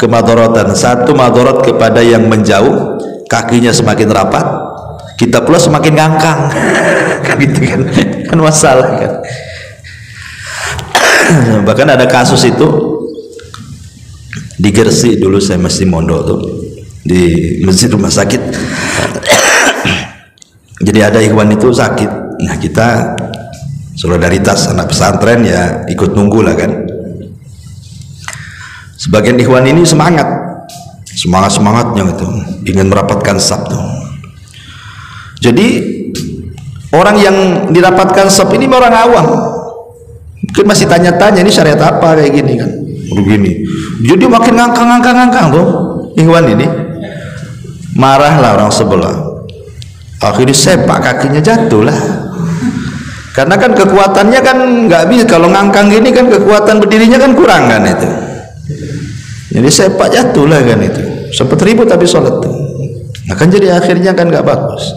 S1: kemadharatan. Satu madharat kepada yang menjauh, kakinya semakin rapat, kita pula semakin ngangkang. Kan gitu kan masalah kan. Bahkan ada kasus itu di Gresik dulu, saya masih mondok tuh di masjid rumah sakit. Jadi ada ikhwan itu sakit, nah kita solidaritas anak pesantren ya ikut nunggu lah kan. Sebagian ikhwan ini semangatnya gitu, ingin merapatkan saf tuh. Jadi orang yang dirapatkan saf ini orang awam, mungkin masih tanya-tanya ini syariat apa kayak gini kan, begini. Jadi makin ngangkang tuh ikhwan ini, marahlah orang sebelah. Akhirnya sepak kakinya jatuh lah, karena kan kekuatannya kan nggak bisa kalau ngangkang gini kan, kekuatan berdirinya kan kurang kan itu. Jadi sepak jatuh lah kan itu, sempat ribut tapi sholat tuh. Nah kan jadi akhirnya kan nggak bagus.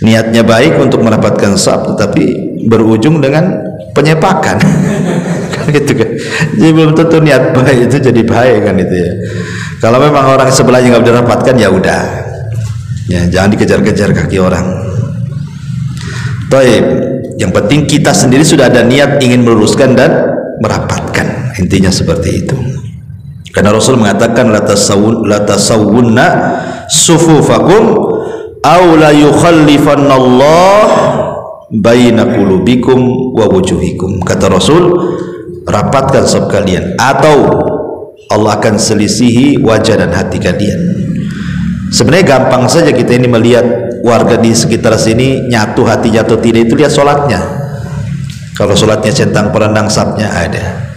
S1: Niatnya baik untuk merapatkan saf, tetapi berujung dengan penyepakan. Kan gitu kan. Jadi belum tentu niat baik itu jadi baik kan itu ya. Kalau memang orang sebelahnya nggak dirapatkan ya udah, ya jangan dikejar-kejar kaki orang. Taib. Yang penting kita sendiri sudah ada niat ingin meluruskan dan merapatkan, intinya seperti itu. Karena Rasul mengatakan la tasawwunna sufufakum aw la yukhallifannallah baina qulubikum wa wujuhikum. Kata Rasul, rapatkan saf kalian atau Allah akan selisihi wajah dan hati kalian. Sebenarnya gampang saja kita ini melihat warga di sekitar sini nyatu hatinya atau tidak, itu lihat sholatnya. Kalau sholatnya centang perenang safnya ada,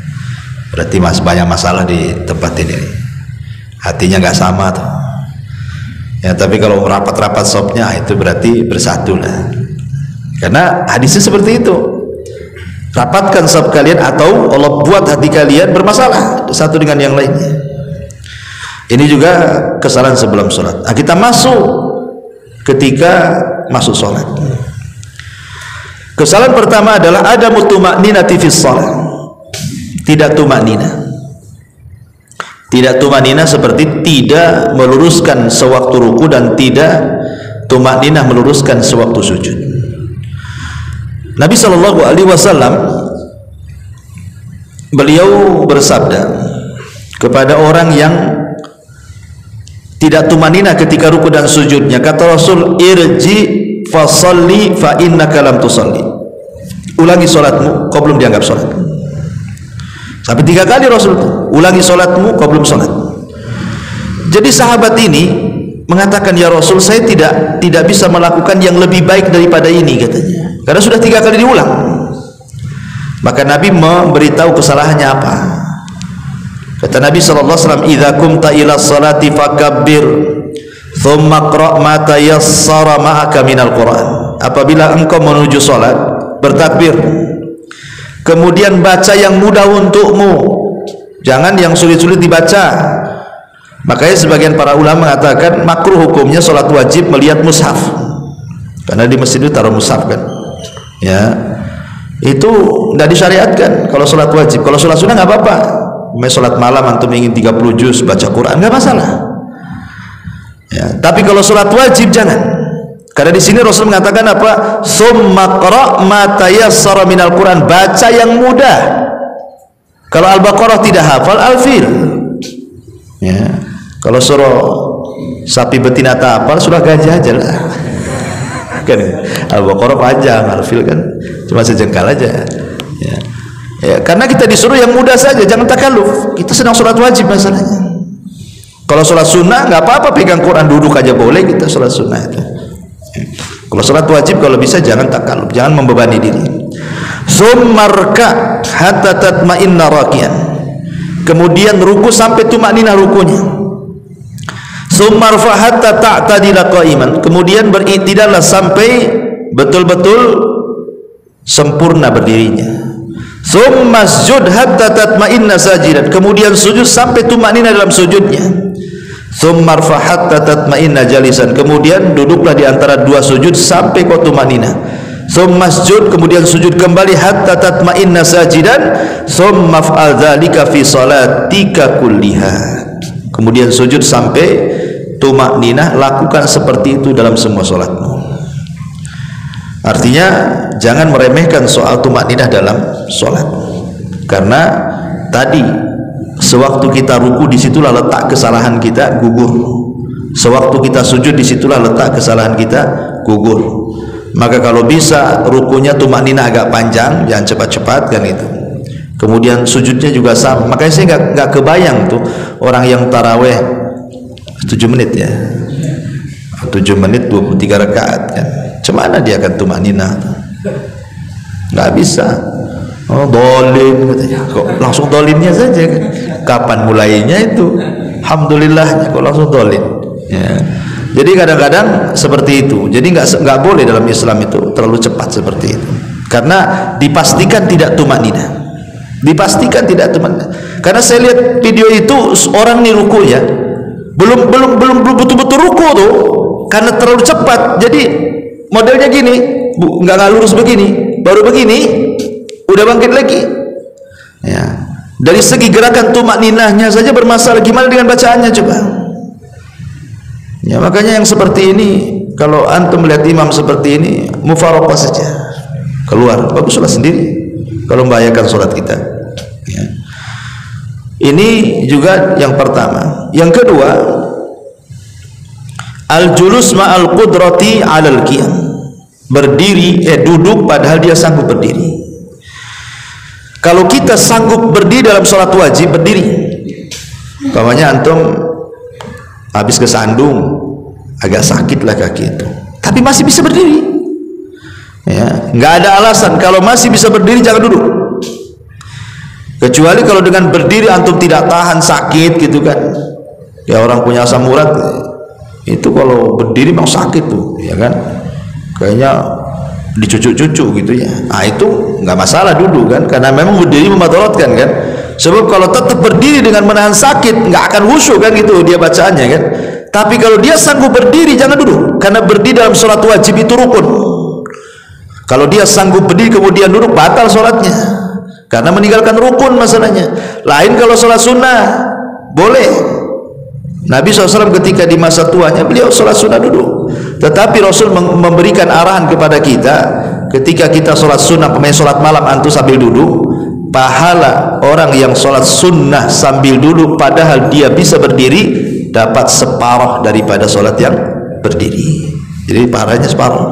S1: berarti banyak masalah di tempat ini, hatinya nggak sama tuh ya. Tapi kalau rapat-rapat safnya itu berarti bersatu lah, karena hadisnya seperti itu. Rapatkan saf kalian atau Allah buat hati kalian bermasalah satu dengan yang lainnya. Ini juga kesalahan sebelum sholat. Nah, kita masuk ketika masuk sholat. Kesalahan pertama adalah ada mutumakninati fis sholat. Tidak tumaknina. Tidak tumaknina seperti tidak meluruskan sewaktu ruku dan tidak tumaknina meluruskan sewaktu sujud. Nabi SAW beliau bersabda kepada orang yang tidak tumanina ketika ruku dan sujudnya, kata Rasul, irji fasalli fa innaka lam tusalli. Ulangi salatmu, kau belum dianggap salat. Sampai 3 kali Rasul itu, ulangi salatmu, kau belum salat. Jadi sahabat ini mengatakan, ya Rasul, saya tidak bisa melakukan yang lebih baik daripada ini, katanya, karena sudah 3 kali diulang. Maka Nabi memberitahu kesalahannya apa. Kata Nabi SAW, idza kumta ila salati fakabbir thumma qra' ma tayassara ma'aka minal Qur'an. Apabila engkau menuju salat, bertakbir, kemudian baca yang mudah untukmu, jangan yang sulit-sulit dibaca. Makanya sebagian para ulama mengatakan makruh hukumnya sholat wajib melihat mushaf, karena di masjid itu taruh mushaf kan, ya itu tidak disyariatkan kalau sholat wajib. Kalau sholat sunnah nggak apa-apa. Sholat malam antum ingin 30 juz baca Quran nggak masalah, ya. Tapi kalau sholat wajib jangan, karena di sini Rasul mengatakan apa? Summa qra' ma tayassara minal Quran, baca yang mudah. Kalau Al-Baqarah tidak hafal, Al-Fil, ya. Kalau suruh sapi betina tak hafal, surah gajah aja lah kan. Al-Baqarah panjang, Al-Fil kan cuma sejengkal aja, ya. Ya, karena kita disuruh yang mudah saja, jangan takalluf. Kita sedang sholat wajib masalahnya. Kalau sholat sunnah nggak apa-apa, pegang Quran duduk aja boleh, kita sholat sunnah itu. Kalau sholat wajib kalau bisa jangan takalluf, jangan membebani diri. Summarka hatta tatma'inna rakian, kemudian ruku sampai tumakninah rukunya. Summarfa hatta ta'tadila qa'iman, kemudian beritidallah sampai betul-betul sempurna berdirinya. Summasjud hatta tatma'inna sajidan, kemudian sujud sampai tumakninah dalam sujudnya. Summarfa hatta tatma'inna jalisan, kemudian duduklah di antara dua sujud sampai kau tumakninah. Summasjud, kemudian sujud kembali hatta tatma'inna sajidan. Summaf'al dzalika fi salatika kulliha, kemudian sujud sampai tumakninah, lakukan seperti itu dalam semua salatmu. Artinya jangan meremehkan soal tumakninah dalam sholat, karena tadi sewaktu kita ruku disitulah letak kesalahan kita gugur, sewaktu kita sujud disitulah letak kesalahan kita gugur. Maka kalau bisa rukunya tumakninah agak panjang, jangan cepat-cepat kan itu. Kemudian sujudnya juga sama. Makanya saya nggak kebayang tuh orang yang taraweh 7 menit ya, 7 menit 23 rakaat kan. Cemana dia akan tumakninah? Nggak bisa. Oh dolin katanya, kok langsung dolinnya saja kan? Kapan mulainya itu? Alhamdulillahnya kok langsung dolin, ya. Jadi kadang-kadang seperti itu. Jadi nggak boleh dalam Islam itu terlalu cepat seperti itu, karena dipastikan tidak tumakninah, dipastikan tidak tumakninah. Karena saya lihat video itu orang nih ruku ya, belum betul-betul ruku tuh, karena terlalu cepat. Jadi modelnya gini, nggak lurus begini, baru begini udah bangkit lagi, ya. Dari segi gerakan tumakninahnya saja bermasalah, gimana dengan bacaannya coba, ya. Makanya yang seperti ini, kalau antum melihat imam seperti ini, mufaraqah saja, keluar, baguslah sendiri kalau membahayakan sholat kita, ya. Ini juga yang pertama. Yang kedua, al-julus ma'al qudrati 'alal qiyam, berdiri duduk padahal dia sanggup berdiri. Kalau kita sanggup berdiri dalam sholat wajib, berdiri. Umpamanya antum habis kesandung, agak sakit lah kaki itu, tapi masih bisa berdiri, ya. Nggak ada alasan kalau masih bisa berdiri jangan duduk, kecuali kalau dengan berdiri antum tidak tahan sakit gitu kan, ya. Orang punya asam urat itu kalau berdiri memang sakit tuh, ya kan, kayaknya dicucuk-cucuk gitu ya. Nah itu nggak masalah duduk kan, karena memang berdiri memadaratkan kan. Sebab kalau tetap berdiri dengan menahan sakit nggak akan khusyuk kan gitu dia bacaannya kan. Tapi kalau dia sanggup berdiri jangan duduk, karena berdiri dalam sholat wajib itu rukun. Kalau dia sanggup berdiri kemudian duduk, batal sholatnya, karena meninggalkan rukun masalahnya. Lain kalau sholat sunnah boleh. Nabi SAW ketika di masa tuanya beliau sholat sunnah duduk, tetapi Rasul memberikan arahan kepada kita, ketika kita sholat sunnah, pemain sholat malam antum sambil duduk, pahala orang yang sholat sunnah sambil duduk padahal dia bisa berdiri dapat separuh daripada sholat yang berdiri. Jadi pahalanya separuh,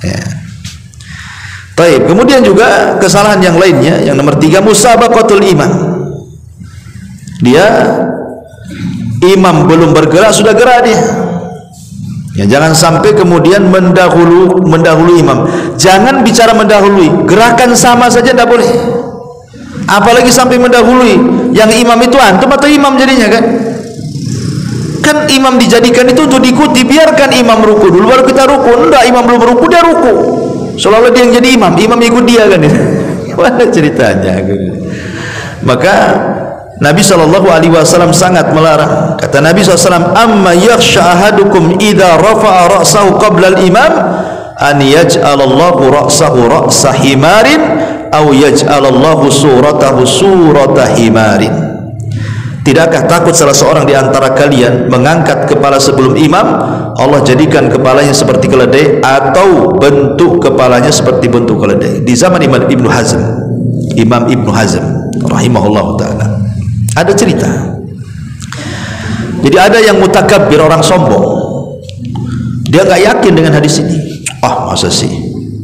S1: ya. Baik. Kemudian juga kesalahan yang lainnya, yang nomor 3, musabaqatul imam. Dia imam belum bergerak sudah gerak dia, ya. Jangan sampai kemudian mendahului imam. Jangan bicara mendahului, gerakan sama saja tidak boleh, apalagi sampai mendahului. Yang imam itu antum atau imam jadinya kan? Kan imam dijadikan itu untuk diikuti. Biarkan imam ruku dulu baru kita ruku. Enggak, imam belum ruku dia ruku, seolah-olah dia yang jadi imam ikut dia kan. Mana ceritanya? Maka Nabi SAW sangat melarang. Kata Nabi SAW, amma yakhsha ahadukum idza rafa'a ra'sahu qabla al-imam an yaj'alallahu ra'sahu ra'sa himarin aw yaj'alallahu suratahu surata himarin. Tidakkah takut salah seorang di antara kalian mengangkat kepala sebelum imam, Allah jadikan kepalanya seperti keledai atau bentuk kepalanya seperti bentuk keledai. Di zaman Imam Ibnu Hazm rahimahullah ta'ala ada cerita. Jadi ada yang mutakabbir, orang sombong, dia nggak yakin dengan hadis ini. Masa sih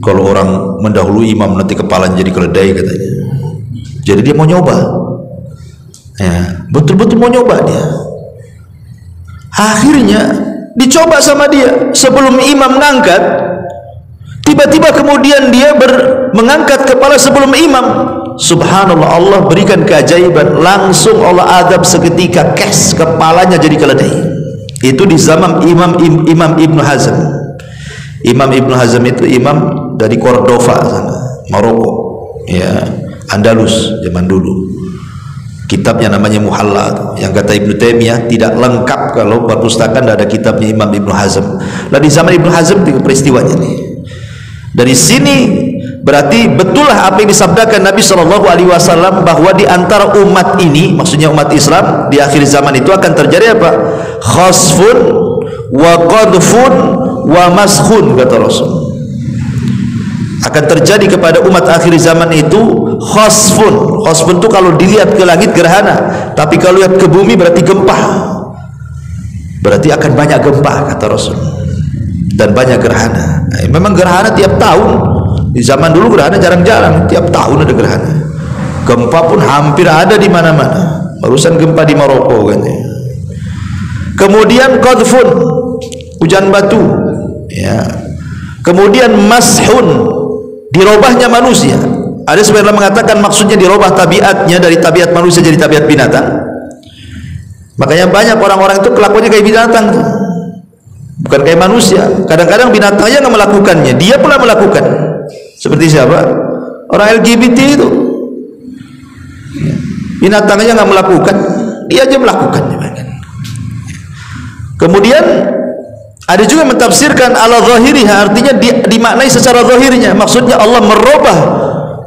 S1: kalau orang mendahului imam nanti kepalanya jadi keledai katanya. Jadi dia mau nyoba, ya, betul-betul mau nyoba dia. Akhirnya dicoba sama dia sebelum imam mengangkat, tiba-tiba kemudian dia mengangkat kepala sebelum imam. Subhanallah, Allah berikan keajaiban, langsung Allah adab seketika, kes, kepalanya jadi keledai. Itu di zaman Imam Ibnu Hazm. Imam Ibnu Hazm itu imam dari Cordova sana, Maroko, ya, Andalus zaman dulu. Kitabnya namanya Muhalla, yang kata Ibnu Taimiyah tidak lengkap kalau perpustakaan tidak ada kitabnya Imam Ibnu Hazm. Nah, di zaman Ibnu Hazm itu peristiwanya nih. Dari sini berarti betullah apa yang disabdakan Nabi SAW bahwa di antara umat ini, maksudnya umat Islam di akhir zaman itu akan terjadi apa? Khasfun wa qadfun wa maskhun, kata Rasul. Akan terjadi kepada umat akhir zaman itu khasfun. Khasfun itu kalau dilihat ke langit gerhana, tapi kalau lihat ke bumi berarti gempa. Berarti akan banyak gempa, kata Rasul, dan banyak gerhana. Memang gerhana tiap tahun. Di zaman dulu gerhana jarang-jarang, tiap tahun ada gerhana. Gempa pun hampir ada di mana-mana. Barusan gempa di Maroko kan. Kemudian qadfun, hujan batu, ya. Kemudian mashun, dirobahnya manusia. Ada sebagian mengatakan maksudnya dirobah tabiatnya, dari tabiat manusia jadi tabiat binatang. Makanya banyak orang-orang itu kelakuannya kayak binatang tuh. Bukan kayak manusia. Kadang-kadang binatangnya nggak melakukannya, dia pula melakukan. Seperti siapa? Orang LGBT itu. Binatangnya nggak melakukan, dia aja melakukan. Kemudian ada juga yang mentafsirkan ala zahiriha, artinya dimaknai secara zahirnya. Maksudnya Allah merubah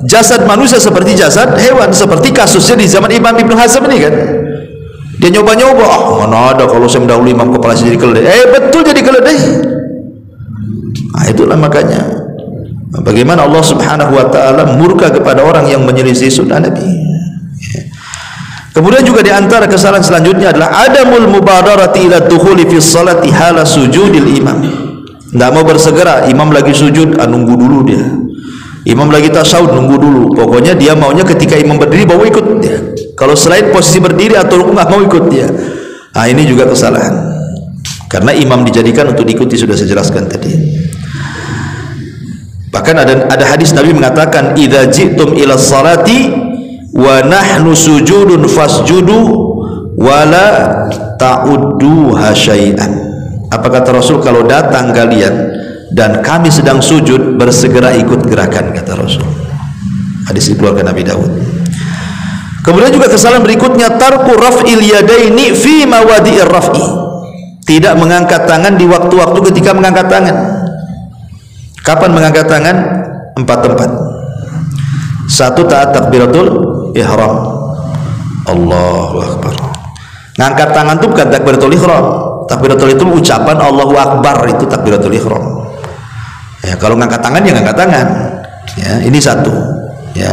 S1: jasad manusia seperti jasad hewan, seperti kasusnya di zaman Imam Ibnu Hazm ini kan. Dia nyoba-nyoba, mana ada kalau saya mendahului imam kepala jadi keledai. Betul jadi keledai. Nah, itulah makanya bagaimana Allah Subhanahu wa taala murka kepada orang yang menyelisih sunnah Nabi. Kemudian juga di antara kesalahan selanjutnya adalah adamul mubadarati ila dukhuli fi sholati hala sujudil imam. Enggak mau bersegera, imam lagi sujud, nunggu dulu dia. Imam lagi tasyahud, nunggu dulu. Pokoknya dia maunya ketika imam berdiri baru ikut dia. Kalau selain posisi berdiri atau rukuk nggak mau ikut dia. Nah, ini juga kesalahan. Karena imam dijadikan untuk diikuti, sudah saya jelaskan tadi. Bahkan ada hadis Nabi mengatakan, idza ji'tum ila sholati wa nahnu sujudun fasjudu wala ta'udduha syai'an. Apa kata Rasul? Kalau datang kalian dan kami sedang sujud, bersegera ikut gerakan, kata Rasul. Hadis dikeluarkan Nabi Daud. Kemudian juga kesalahan berikutnya, tarku raf'il yadaini fi mawadi'ir raf'i. Tidak mengangkat tangan di waktu-waktu ketika mengangkat tangan. Kapan mengangkat tangan? 4 tempat. 1, taat takbiratul ihram. Allahu akbar. Ngangkat tangan itu bukan takbiratul ihram. Takbiratul itu ucapan Allahu akbar, itu takbiratul ihram. Ya, kalau ngangkat tangan ya ngangkat tangan. Ya, ini 1. Ya.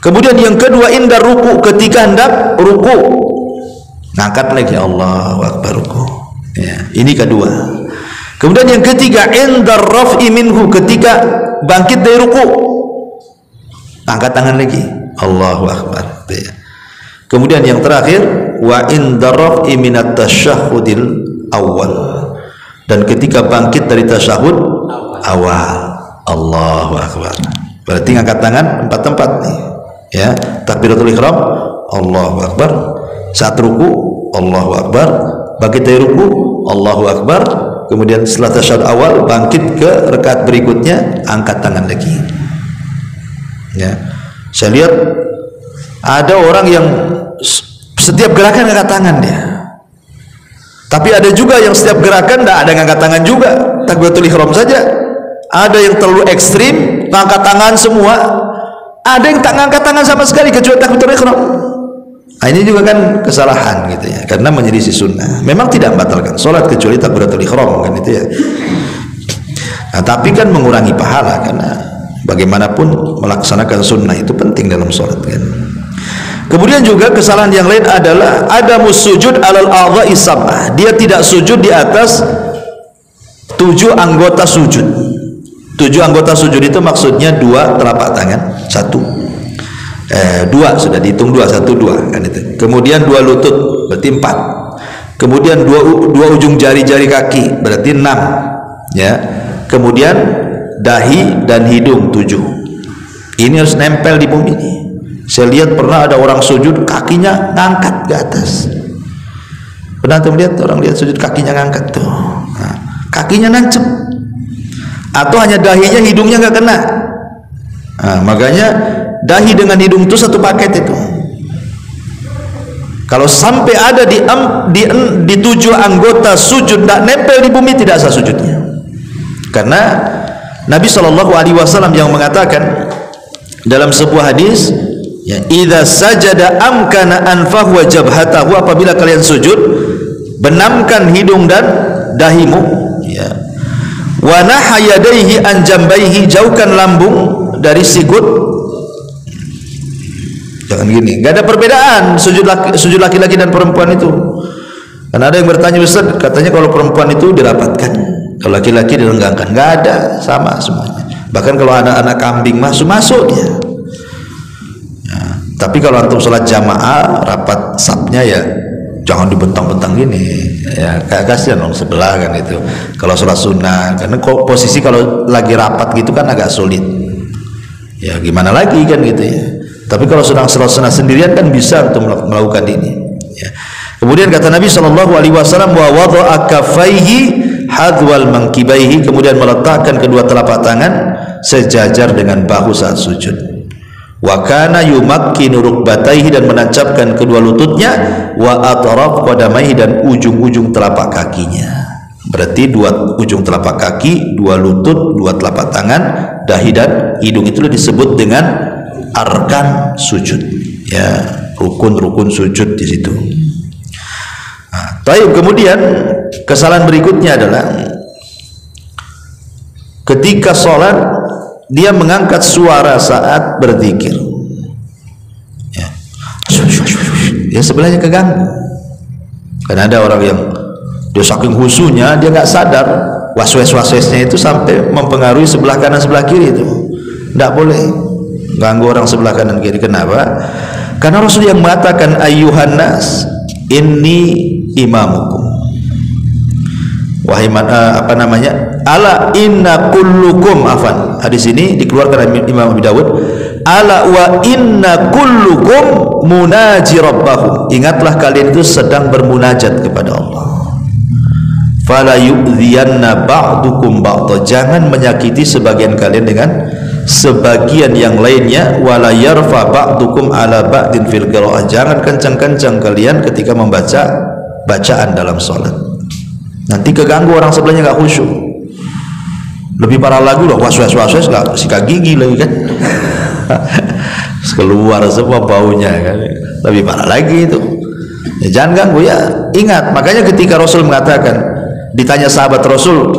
S1: Kemudian yang kedua, inda ruku, ketika hendak ruku, ngangkat lagi Allahu akbar ruku. Ya, ini kedua. Kemudian yang ketiga, inda raf'i minhu, ketika bangkit dari ruku, angkat tangan lagi Allahu akbar. Ya. Kemudian yang terakhir, wa inda raf'i minat tasyahhudil awal, dan ketika bangkit dari tasyahud awal, Allahu akbar. Berarti ngangkat tangan 4 tempat nih. Ya, takbiratul ihram Allahu akbar, saat ruku Allahu akbar, bangkit dari ruku Allahu akbar, kemudian setelah tasyahud awal bangkit ke rakaat berikutnya, angkat tangan lagi. Ya, saya lihat ada orang yang Setiap gerakan angkat tangan dia. Tapi ada juga yang setiap gerakan tidak ada angkat tangan juga, takbiratul ihram saja. Ada yang terlalu ekstrim, angkat tangan semua. Ada yang tak angkat tangan sama sekali kecuali takbiratul ihram. Nah, ini juga kan kesalahan gitu ya, karena menyelisih sunnah. Memang tidak membatalkan sholat kecuali takbiratul ihram kan itu ya. Nah, tapi kan mengurangi pahala, karena bagaimanapun melaksanakan sunnah itu penting dalam sholat kan. Kemudian juga kesalahan yang lain adalah ada sujud alal a'dha'i sab'ah. Dia tidak sujud di atas 7 anggota sujud. 7 anggota sujud itu maksudnya 2 telapak tangan, 2 sudah dihitung 2, 1, 2 kan itu. Kemudian 2 lutut berarti 4. Kemudian 2 ujung jari-jari kaki berarti 6 ya. Kemudian dahi dan hidung 7. Ini harus nempel di bumi ini. Saya lihat pernah ada orang sujud kakinya ngangkat ke atas. Pernah tuh lihat orang lihat sujud kakinya ngangkat tuh. Nah, kakinya nancep. Atau hanya dahinya, hidungnya nggak kena. Nah, makanya dahi dengan hidung itu satu paket itu. Kalau sampai ada di 7 anggota sujud tak nempel di bumi, tidak sah sujudnya. Karena Nabi SAW yang mengatakan dalam sebuah hadis, ya, idza sajada amkana anfahu wa jabhatahu, apabila kalian sujud benamkan hidung dan dahimu, ya. Wa nahayadaihi an jambaihi, jauhkan lambung dari sikut. Jangan gini, enggak ada perbedaan sujud laki-laki dan perempuan itu. Karena ada yang bertanya, Ustaz, katanya kalau perempuan itu dirapatkan, kalau laki-laki direnggangkan. Enggak ada, sama semuanya. Bahkan kalau anak-anak kambing masuk dia. Tapi kalau antum sholat jamaah rapat sapnya ya jangan dibentang-bentang gini ya, kayak kasihan dong sebelah kan itu kalau sholat sunnah, karena posisi kalau lagi rapat gitu kan agak sulit ya, gimana lagi kan gitu ya. Tapi kalau sedang sholat sunnah sendirian kan bisa untuk melakukan ini ya. Kemudian kata Nabi SAW, wa wada'a kaffaihi hadwal mankibaihi, kemudian meletakkan kedua telapak tangan sejajar dengan bahu saat sujud. Wa kana yumakkinu rukbataihi, dan menancapkan kedua lututnya, wa atraf qadamaihi, dan ujung-ujung telapak kakinya. Berarti 2 ujung telapak kaki, 2 lutut, 2 telapak tangan, dahi dan hidung, itu disebut dengan arkan sujud ya, rukun-rukun sujud di situ. Nah, kemudian kesalahan berikutnya adalah ketika sholat dia mengangkat suara saat berzikir ya, sebelahnya keganggu. Karena ada orang yang dia saking khusyuknya dia nggak sadar waswasnya itu sampai mempengaruhi sebelah kanan sebelah kiri. Itu tidak boleh ganggu orang sebelah kanan kiri. Kenapa? Karena Rasul yang mengatakan ayyuhan nas inni imamukum, wahai ala inna kullukum, afan, hadis ini dikeluarkan oleh Imam Abu Dawud, ala wa inna kullukum munaji rabbahu, ingatlah kalian itu sedang bermunajat kepada Allah. Fala yu'dhiyanna ba'dukum ba'dha, jangan menyakiti sebagian kalian dengan sebagian yang lainnya. Wala yarfa ba'dukum ala ba'din fil qira'ah, jangan kencang-kencang kalian ketika membaca bacaan dalam salat, nanti keganggu orang sebelahnya nggak khusyuk. Lebih parah lagi loh, was-was nggak sikat gigi lagi kan keluar semua baunya kan, lebih parah lagi itu ya, jangan ganggu ya. Ingat, makanya ketika Rasul mengatakan, ditanya sahabat Rasul,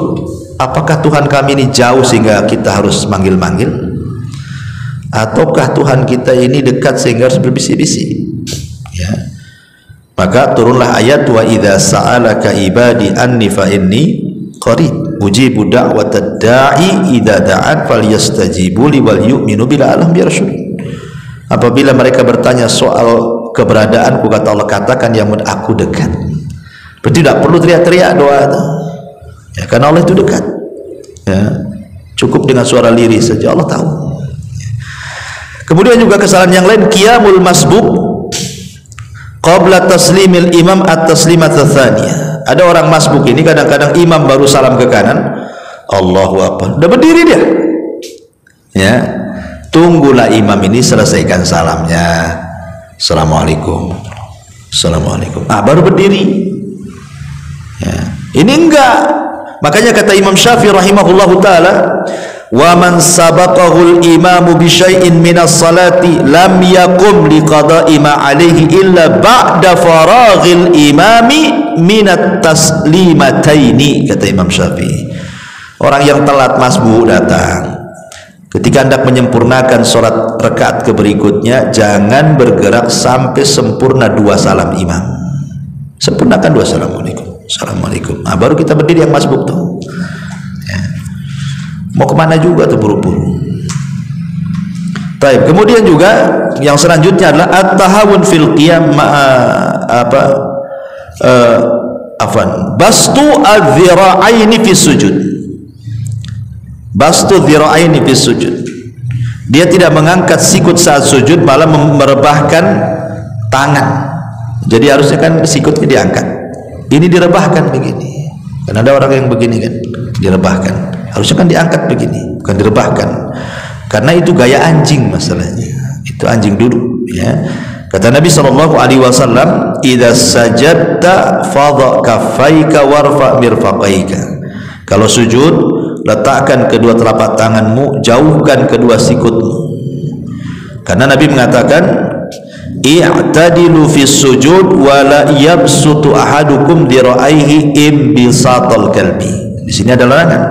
S1: apakah Tuhan kami ini jauh sehingga kita harus manggil-manggil, ataukah Tuhan kita ini dekat sehingga harus berbisik-bisik ya? Maka turunlah ayat, wa idza sa'alaka ibadi anni fa inni qarib ujibu da'watad da'i idza da'an falyastajibu li wal yu'minu bila alam biarsyud. Apabila mereka bertanya soal keberadaanku, kata Allah, katakan ya aku dekat. Berarti tidak perlu teriak-teriak doa itu ya, karena Allah itu dekat ya, cukup dengan suara lirih saja Allah tahu. Kemudian juga kesalahan yang lain, qiyamul masbuk qabla taslimil imam at-taslimat tsaniyah. Ada orang masbuk ini kadang-kadang imam baru salam ke kanan, Allahu Akbar, udah berdiri dia ya. Tunggulah imam ini selesaikan salamnya, Assalamualaikum, Assalamualaikum. Baru berdiri. Ya. Ini enggak. Makanya kata Imam Syafi'i rahimahullahu taala, wa man sabaqahul imamu bi syai'in minas salati lam yakum liqada'i ma alaihi illa ba'da faraghil imami minat taslimataini, kata Imam Syafi'i. Orang yang telat masbuk datang, ketika hendak menyempurnakan sholat rakaat berikutnya, jangan bergerak sampai sempurna 2 salam imam. Sempurnakan 2 assalamualaikum, assalamualaikum. Baru kita berdiri yang masbuk tuh. Ya. Mau kemana juga tuh buru-buru. Baik. Kemudian juga yang selanjutnya adalah at-tahawun fil qiyam bastu adh-dhira'aini fi sujud. Bastu dhira'aini fi sujud. Dia tidak mengangkat sikut saat sujud, malah merebahkan tangan. Jadi harusnya kan sikutnya diangkat. Ini direbahkan begini. Kan ada orang yang begini kan, direbahkan. Harusnya kan diangkat begini, bukan direbahkan. Karena itu gaya anjing masalahnya. Itu anjing duduk, ya. Kata Nabi SAW, idza sajadta fadha kaffaika warfa mirfaqaika. Kalau sujud, letakkan kedua telapak tanganmu, jauhkan kedua sikutmu. Karena Nabi mengatakan, i'tadilu fis sujud wa la yabsutu ahadukum dira'aihi imbisatal kalbi. Di sini ada larangan.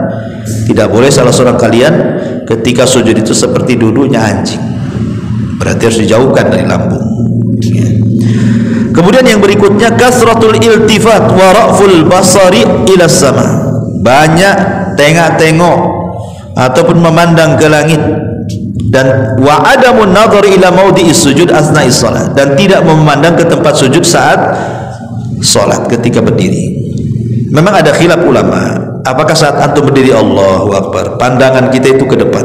S1: Tidak boleh salah seorang kalian ketika sujud itu seperti duduknya anjing. Berarti harus dijauhkan dari lambung. Ya. Kemudian yang berikutnya, kasratul iltifat wa ra'ful basari ila sama. Banyak tengok-tengok ataupun memandang ke langit, dan wa adamun nadhar ila maudhi'is sujud asna'is shalah, dan tidak memandang ke tempat sujud saat salat ketika berdiri. Memang ada khilaf ulama, apakah saat antum berdiri Allahu Akbar pandangan kita itu ke depan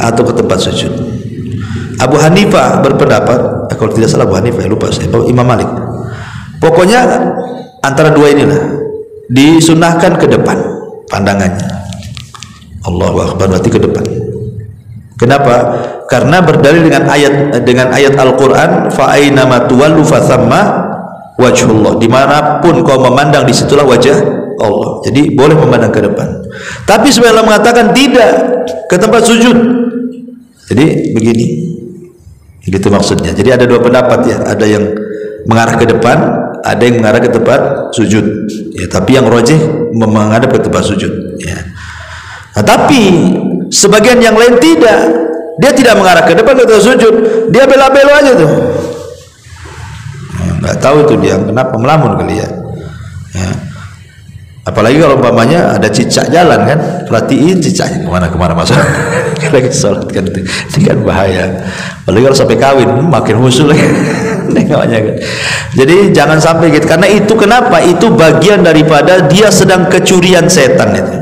S1: atau ke tempat sujud? Abu Hanifah berpendapat, kalau tidak salah Abu Hanifah, lupa saya, Imam Malik, pokoknya antara dua inilah, disunahkan ke depan pandangannya. Allahu Akbar berarti ke depan. Kenapa? Karena berdalil dengan ayat Al-Qur'an, fa aina ma tuwallu fa thamma wajhullah. Dimanapun kau memandang, disitulah wajah Allah. Jadi boleh memandang ke depan. Tapi sebenarnya mengatakan tidak, ke tempat sujud. Jadi begini. Gitu maksudnya. Jadi ada dua pendapat ya, ada yang mengarah ke depan, ada yang mengarah ke tempat sujud. Ya, tapi yang rajih menghadap ke tempat sujud. Ya. Nah, tapi sebagian yang lain tidak, dia tidak mengarah ke depan ke tempat sujud, dia bela-belo aja tuh. Nggak tahu tuh dia kenapa, melamun kali ya. Ya. Apalagi kalau umpamanya ada cicak jalan kan, perhatiin cicaknya kemana-kemana masuk. Lagi sholat kan, itu kan bahaya. Apalagi kalau sampai kawin, makin husul lagi. Nengoknya kan. Jadi jangan sampai gitu, karena itu kenapa? Itu bagian daripada dia sedang kecurian setan itu.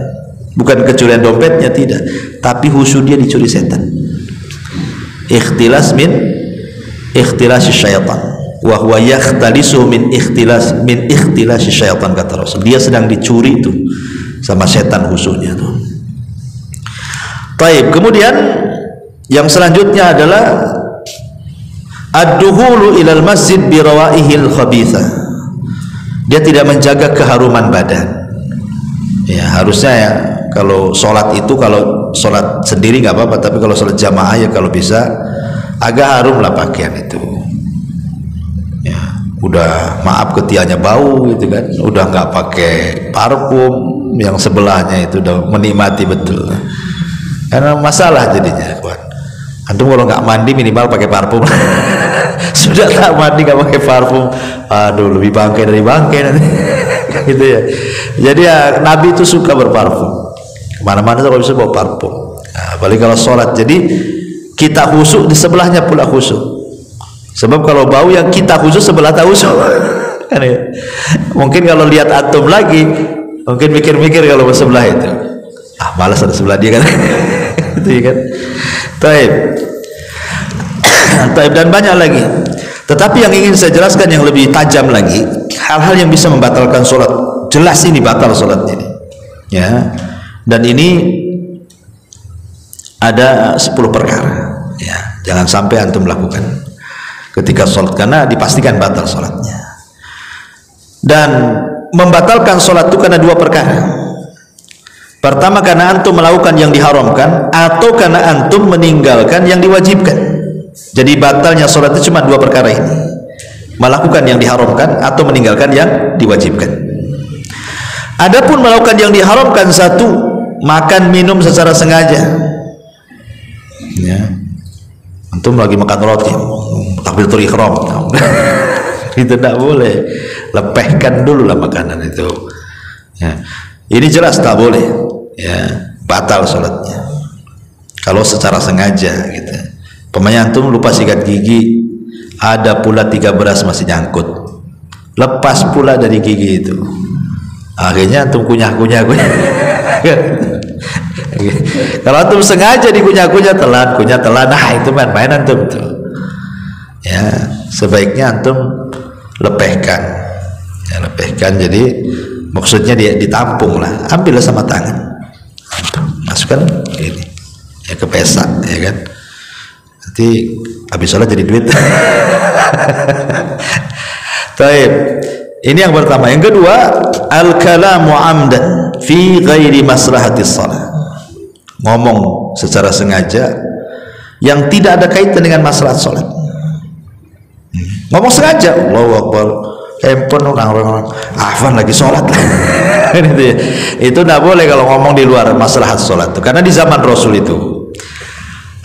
S1: Bukan kecurian dompetnya, tidak, tapi husu dia dicuri setan. Ikhtilas min ikhtilasi syaitan, wa huwa yakhtalisu min ikhtilasi syaitan, kata Rasul. Dia sedang dicuri itu sama setan husunya tuh. Taib. Kemudian yang selanjutnya adalah ad-duhulu ilal masjid bi rawaihil khabithah. Dia tidak menjaga keharuman badan. Ya, harusnya ya kalau sholat itu, kalau sholat sendiri nggak apa-apa, tapi kalau sholat jamaah ya kalau bisa agak harum lah pakaian itu. Ya, udah maaf ketiaknya bau gitu kan, udah nggak pakai parfum, yang sebelahnya itu udah menikmati betul. Karena masalah jadinya, kawan. Antum kalau nggak mandi minimal pakai parfum. Sudah tak mandi nggak pakai parfum, aduh lebih bangkai dari bangkai nanti. Gitu ya. Jadi ya Nabi itu suka berparfum. Kemana-mana kalau bisa bawa parfum. Nah, apalagi kalau sholat. Jadi kita khusyuk di sebelahnya pula khusyuk. Sebab kalau bau yang kita khusyuk sebelah tak khusyuk. Kan ya? Mungkin kalau lihat antum lagi, mungkin mikir-mikir kalau sebelah itu. Malas ada sebelah dia kan. Itu ya kan. Taib. Taib, dan banyak lagi. Tetapi yang ingin saya jelaskan yang lebih tajam lagi, hal-hal yang bisa membatalkan sholat. Jelas ini batal sholat ini. Ya. Dan ini ada 10 perkara. Ya. Jangan sampai antum melakukan ketika sholat, karena dipastikan batal sholatnya. Dan membatalkan sholat itu karena dua perkara. Pertama, karena antum melakukan yang diharamkan, atau karena antum meninggalkan yang diwajibkan. Jadi batalnya sholat itu cuma dua perkara ini: melakukan yang diharamkan atau meninggalkan yang diwajibkan. Adapun melakukan yang diharamkan, satu, makan minum secara sengaja. Ya, antum lagi makan roti, takbiratul ihram, itu tidak boleh. Lepehkan dulu lah makanan itu. Ya, ini jelas tak boleh. Ya, batal sholatnya kalau secara sengaja gitu. Pemain antum lupa sikat gigi, ada pula 3 beras masih nyangkut, lepas pula dari gigi itu, akhirnya antum kunyah-kunyah. Kalau antum sengaja dikunyah-kunyah, telan, nah itu main-main antum tuh. Ya, sebaiknya antum lepehkan. Ya, lepehkan, jadi maksudnya dia ditampung lah, ambillah sama tangan, masukkan ini ya ke pesak, ya kan, nanti habis sholat jadi duit. Taib. Ini yang pertama. Yang kedua, al-kalamu amdan fi ghairi maslahatis shalah. Ngomong secara sengaja yang tidak ada kaitan dengan maslahat sholat. Ngomong sengaja, Allahu Akbar, handphone orang-orang Afan lagi sholat. Itu tidak boleh kalau ngomong di luar maslahat sholat itu. Karena di zaman Rasul itu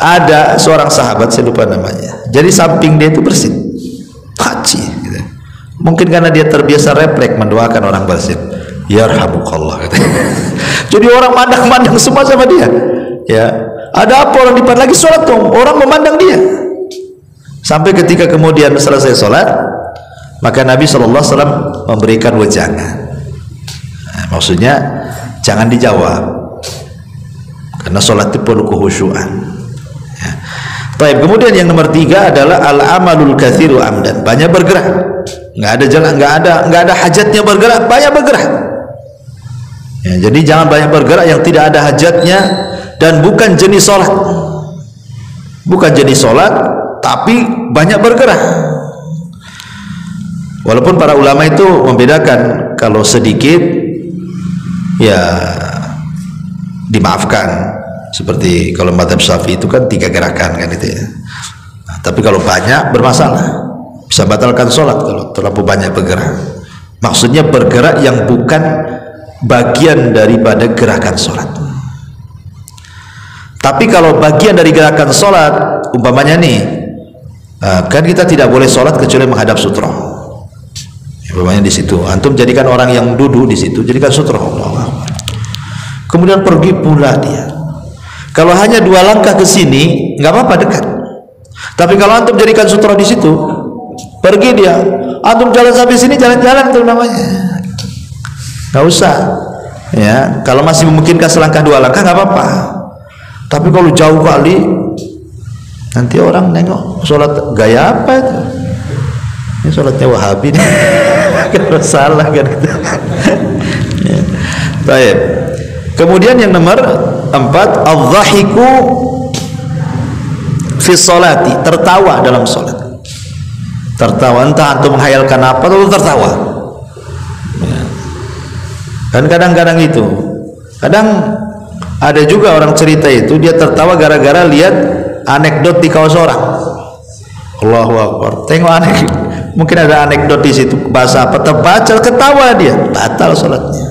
S1: ada seorang sahabat, saya lupa namanya, jadi samping dia itu bersin haji gitu. Mungkin karena dia terbiasa refleks mendoakan orang bersin, yarhamukallah gitu. Jadi orang mandang-mandang semua sama dia. Ya, ada apa orang di depan lagi sholat tuh, orang memandang dia. Sampai ketika kemudian selesai sholat, maka Nabi SAW memberikan wejangan. Nah, maksudnya jangan dijawab, karena sholat itu perlu kekhusyuan. Ya. Baik, kemudian yang nomor 3 adalah al-amalul katsiru amdan, banyak bergerak. Nggak ada jalan, nggak ada hajatnya bergerak, banyak bergerak. Ya, jadi jangan banyak bergerak yang tidak ada hajatnya dan bukan jenis sholat. Bukan jenis sholat, tapi banyak bergerak. Walaupun para ulama itu membedakan, kalau sedikit ya dimaafkan, seperti kalau mazhab Syafi'i itu kan 3 gerakan kan itu ya. Nah, tapi kalau banyak bermasalah, bisa batalkan sholat kalau terlalu banyak bergerak. Maksudnya bergerak yang bukan bagian daripada gerakan sholat. Tapi kalau bagian dari gerakan sholat, umpamanya nih, kan kita tidak boleh sholat kecuali menghadap sutra. Umpamanya di situ, antum jadikan orang yang duduk di situ, jadikan sutra. Kemudian pergi pula dia. Kalau hanya 2 langkah ke sini, nggak apa-apa, dekat. Tapi kalau antum jadikan sutra di situ, pergi dia, antum jalan sampai sini, jalan-jalan itu namanya. Nggak usah. Ya, kalau masih memungkinkan selangkah 2 langkah nggak apa-apa. Tapi kalau jauh kali, nanti orang nengok sholat gaya apa itu? Ini sholatnya Wahabi nih. Kalau salah kan gitu. Ya. Baik. Kemudian yang nomor 4, adz-dzahiku fi sholati, tertawa dalam sholat. Tertawa, entah antum menghayalkan apa atau tertawa. Ya. Kan kadang-kadang itu, kadang ada juga orang cerita itu dia tertawa gara-gara lihat anekdot di kaos orang. Allahu Akbar, tengok anekdot, mungkin ada anekdot di situ, bahasa apa, terbaca, ketawa dia, batal sholatnya.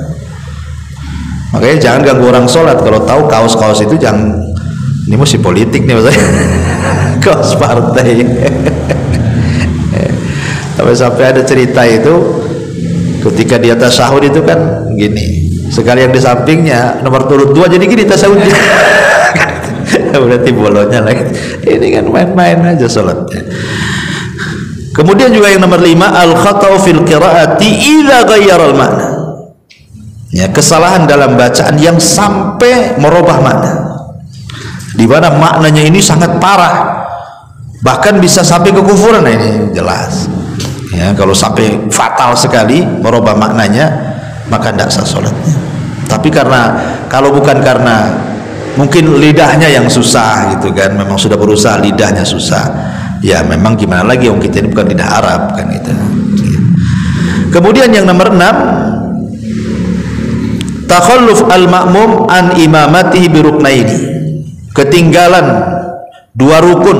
S1: Makanya jangan ganggu orang sholat. Kalau tahu kaos-kaos itu jangan, ini mesti politik nih maksudnya. Kaos partai. Sampai ada cerita itu, ketika dia tasyahud itu kan gini, sekali yang di sampingnya nomor turut 2 jadi gini tasyahudnya. Berarti bolonnya lagi. Ini kan main-main aja sholatnya. Kemudian juga yang nomor 5, al-khata'u fil qiraati idza ghayyara al-ma'na. Ya, kesalahan dalam bacaan yang sampai merubah makna, di mana maknanya ini sangat parah, bahkan bisa sampai kekufuran. Nah, ini jelas. Ya, kalau sampai fatal sekali merubah maknanya, maka tidak sah sholatnya. Tapi karena, kalau bukan karena mungkin lidahnya yang susah gitu kan, memang sudah berusaha lidahnya susah, ya memang gimana lagi, orang kita ini bukan lidah Arab kan gitu. Kemudian yang nomor 6, takhalluf al-ma'mum an imamatihi bi ruknaini. Ketinggalan 2 rukun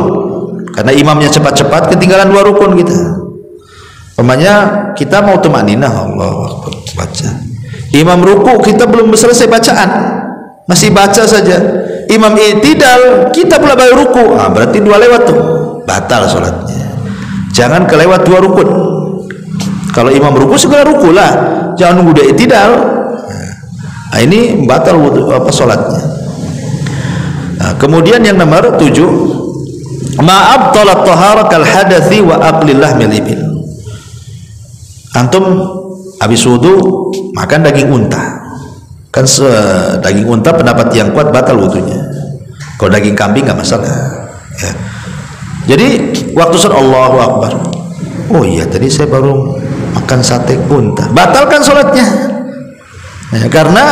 S1: karena imamnya cepat-cepat, ketinggalan 2 rukun kita. Umpamanya kita mau tumaninah, Allahu Akbar, baca. Imam ruku, kita belum selesai bacaan, masih baca saja. Imam i'tidal, kita pula baru ruku. Berarti 2 lewat tuh, batal sholatnya. Jangan kelewat 2 rukun. Kalau imam ruku segera ruku lah, jangan nunggu dia i'tidal. Nah, ini batal sholatnya. Nah, kemudian yang nomor 7, ma'abtalat tahara kal hadathi wa aqlillah milibil. Antum habis wudu makan daging unta, kan daging unta pendapat yang kuat batal wudunya. Kalau daging kambing nggak masalah ya. Jadi waktu sholat Allahu Akbar, oh iya tadi saya baru makan sate unta, batalkan sholatnya ya, karena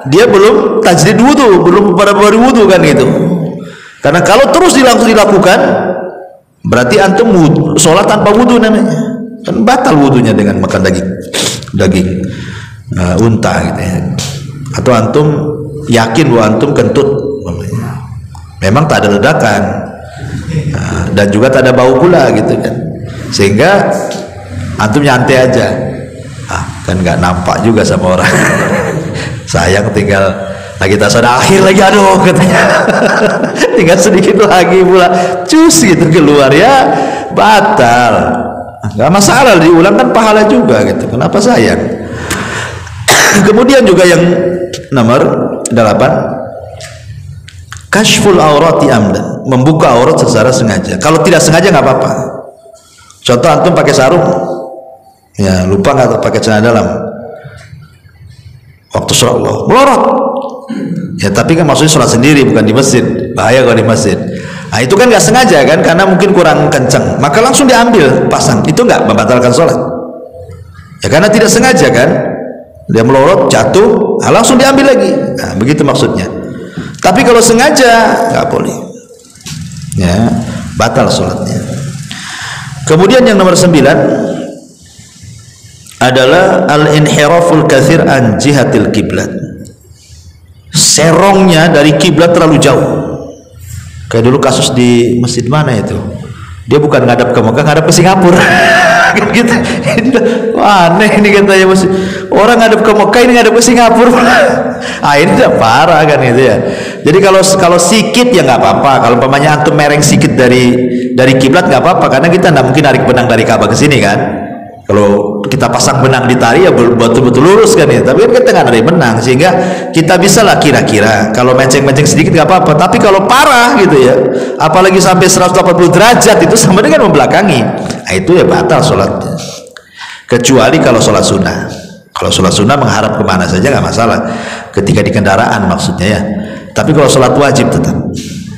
S1: dia belum tajdid wudu, belum baru wudu kan gitu. Karena kalau terus dilakukan berarti antum sholat tanpa wudu namanya, kan batal wudunya dengan makan daging unta gitu ya. Atau antum yakin bahwa antum kentut, memang tak ada ledakan dan juga tak ada bau pula gitu kan, sehingga antum nyantai aja, kan nggak nampak juga sama orang. Sayang tinggal lagi tasawuf akhir lagi, aduh katanya tinggal sedikit lagi pula cus gitu keluar, ya batal. Nggak masalah, diulang kan pahala juga gitu, kenapa sayang. Kemudian juga yang nomor 8, kashful aurati amdan, membuka aurat secara sengaja. Kalau tidak sengaja nggak apa-apa. Contoh antum pakai sarung ya, lupa nggak pakai celana dalam, waktu sholat Allah melorot ya, tapi kan maksudnya sholat sendiri bukan di masjid, bahaya kalau di masjid. Nah itu kan nggak sengaja kan, karena mungkin kurang kencang, maka langsung diambil pasang, itu nggak membatalkan sholat ya, karena tidak sengaja kan, dia melorot jatuh, langsung diambil lagi. Nah, begitu maksudnya. Tapi kalau sengaja nggak boleh ya, batal sholatnya. Kemudian yang nomor 9 adalah al-inhiraful katsir an jihatil kiblat, serongnya dari kiblat terlalu jauh. Kayak dulu kasus di masjid mana itu, dia bukan ngadap ke Mekah, ngadap ke Singapura. Gitu. Wah, aneh ini katanya, orang ngadap ke Mekah, ini ngadap ke Singapura. Ini udah parah kan gitu ya. Jadi kalau sikit ya nggak apa-apa, kalau umpamanya antum mereng sikit dari kiblat nggak apa-apa, karena kita nggak mungkin narik benang dari Ka'bah ke sini kan. Kalau kita pasang benang di tali ya betul-betul lurus kan ya, tapi kan kita nggak narik benang, sehingga kita bisa lah kira-kira kalau menceng-menceng sedikit nggak apa-apa. Tapi kalau parah gitu ya, apalagi sampai 180 derajat, itu sama dengan membelakangi. Nah, itu ya batal sholatnya, kecuali kalau sholat sunnah. Kalau sholat sunnah menghadap kemana saja nggak masalah, ketika di kendaraan maksudnya ya. Tapi kalau sholat wajib tetap.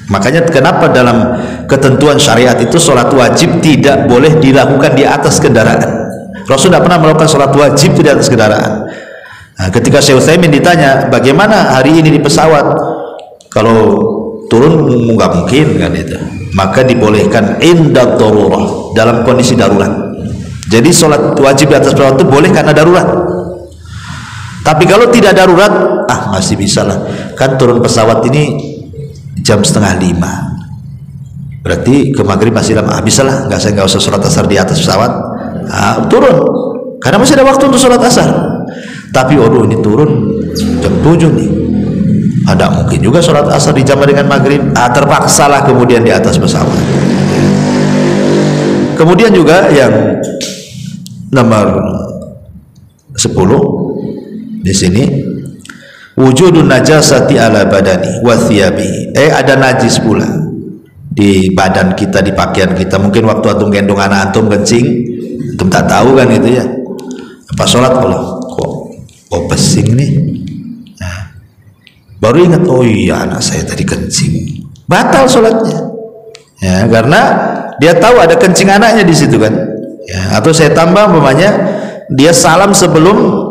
S1: Makanya kenapa dalam ketentuan syariat itu sholat wajib tidak boleh dilakukan di atas kendaraan. Rasul tidak pernah melakukan sholat wajib di atas kendaraan. Nah, ketika Syekh Utsaimin ditanya bagaimana hari ini di pesawat, kalau turun nggak mungkin kan itu, maka dibolehkan inda darurah, dalam kondisi darurat. Jadi sholat wajib di atas pesawat itu boleh karena darurat. Tapi kalau tidak darurat, masih bisa lah, kan turun pesawat ini jam 4:30, berarti ke maghrib masih lama, bisa lah, nggak usah sholat asar di atas pesawat. Turun karena masih ada waktu untuk sholat asar. Tapi ini turun jam 7 nih, ada mungkin juga sholat asar dijamah dengan maghrib, terpaksalah kemudian di atas pesawat. Kemudian juga yang nomor 10 di sini, wujudun najasati ala badani wa thiyabi, ada najis pula di badan kita, di pakaian kita. Mungkin waktu antum gendong anak antum kencing, antum tak tahu kan gitu ya, pas sholat kok pesing nih, baru ingat, oh iya anak saya tadi kencing, batal sholatnya ya, karena dia tahu ada kencing anaknya di situ kan ya. Atau saya tambah umpamanya dia salam sebelum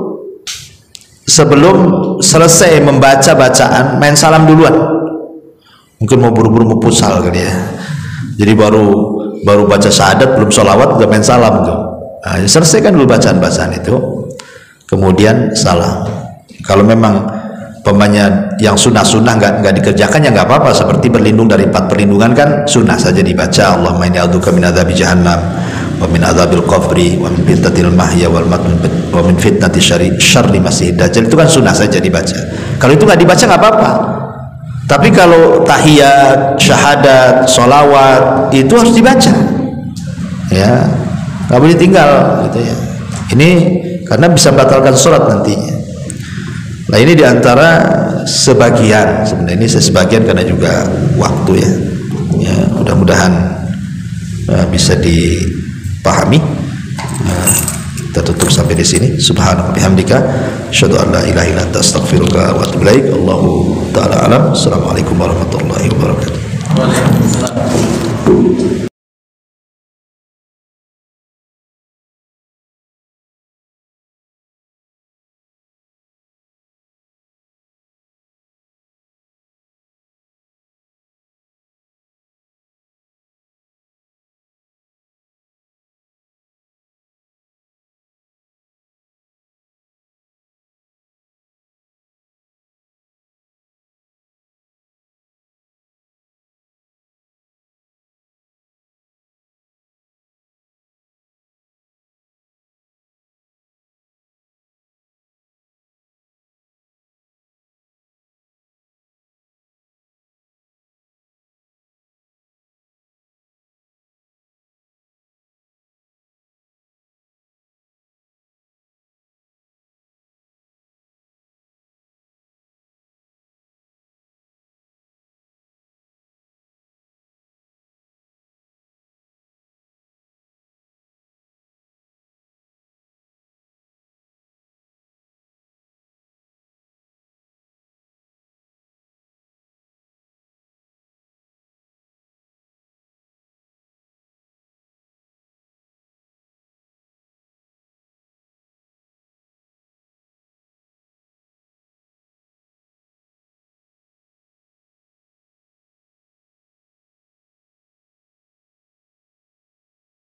S1: selesai membaca bacaan, main salam duluan, mungkin mau buru-buru mau pusal kan ya, jadi baru baca syahadat belum sholawat udah main salam tuh. Selesaikan dulu bacaan-bacaan itu, kemudian salam. Kalau memang pemanya yang sunnah-sunnah nggak dikerjakan ya nggak apa-apa, seperti berlindung dari 4 perlindungan kan sunnah saja dibaca. Allahumma inni a'udzubika min adzabi jahannam wa min adzabil qabri wa min fitnatil mahya wal mat wa min fitnati syarri masih dajjal, itu kan sunnah saja dibaca. Kalau itu nggak dibaca nggak apa-apa. Tapi kalau tahiyat, syahadat, sholawat itu harus dibaca, ya nggak boleh tinggal gitu ya. Ini karena bisa membatalkan sholat nantinya. Nah ini diantara sebagian, sebenarnya ini sebagian karena juga waktu ya mudah-mudahan bisa dipahami. Kita tutup sampai di sini. Subhanallah bihamdika asyhadu an la ilaha illa anta astaghfiruka wa atubu ilaik. Allahu taala alam. Assalamualaikum warahmatullahi wabarakatuh.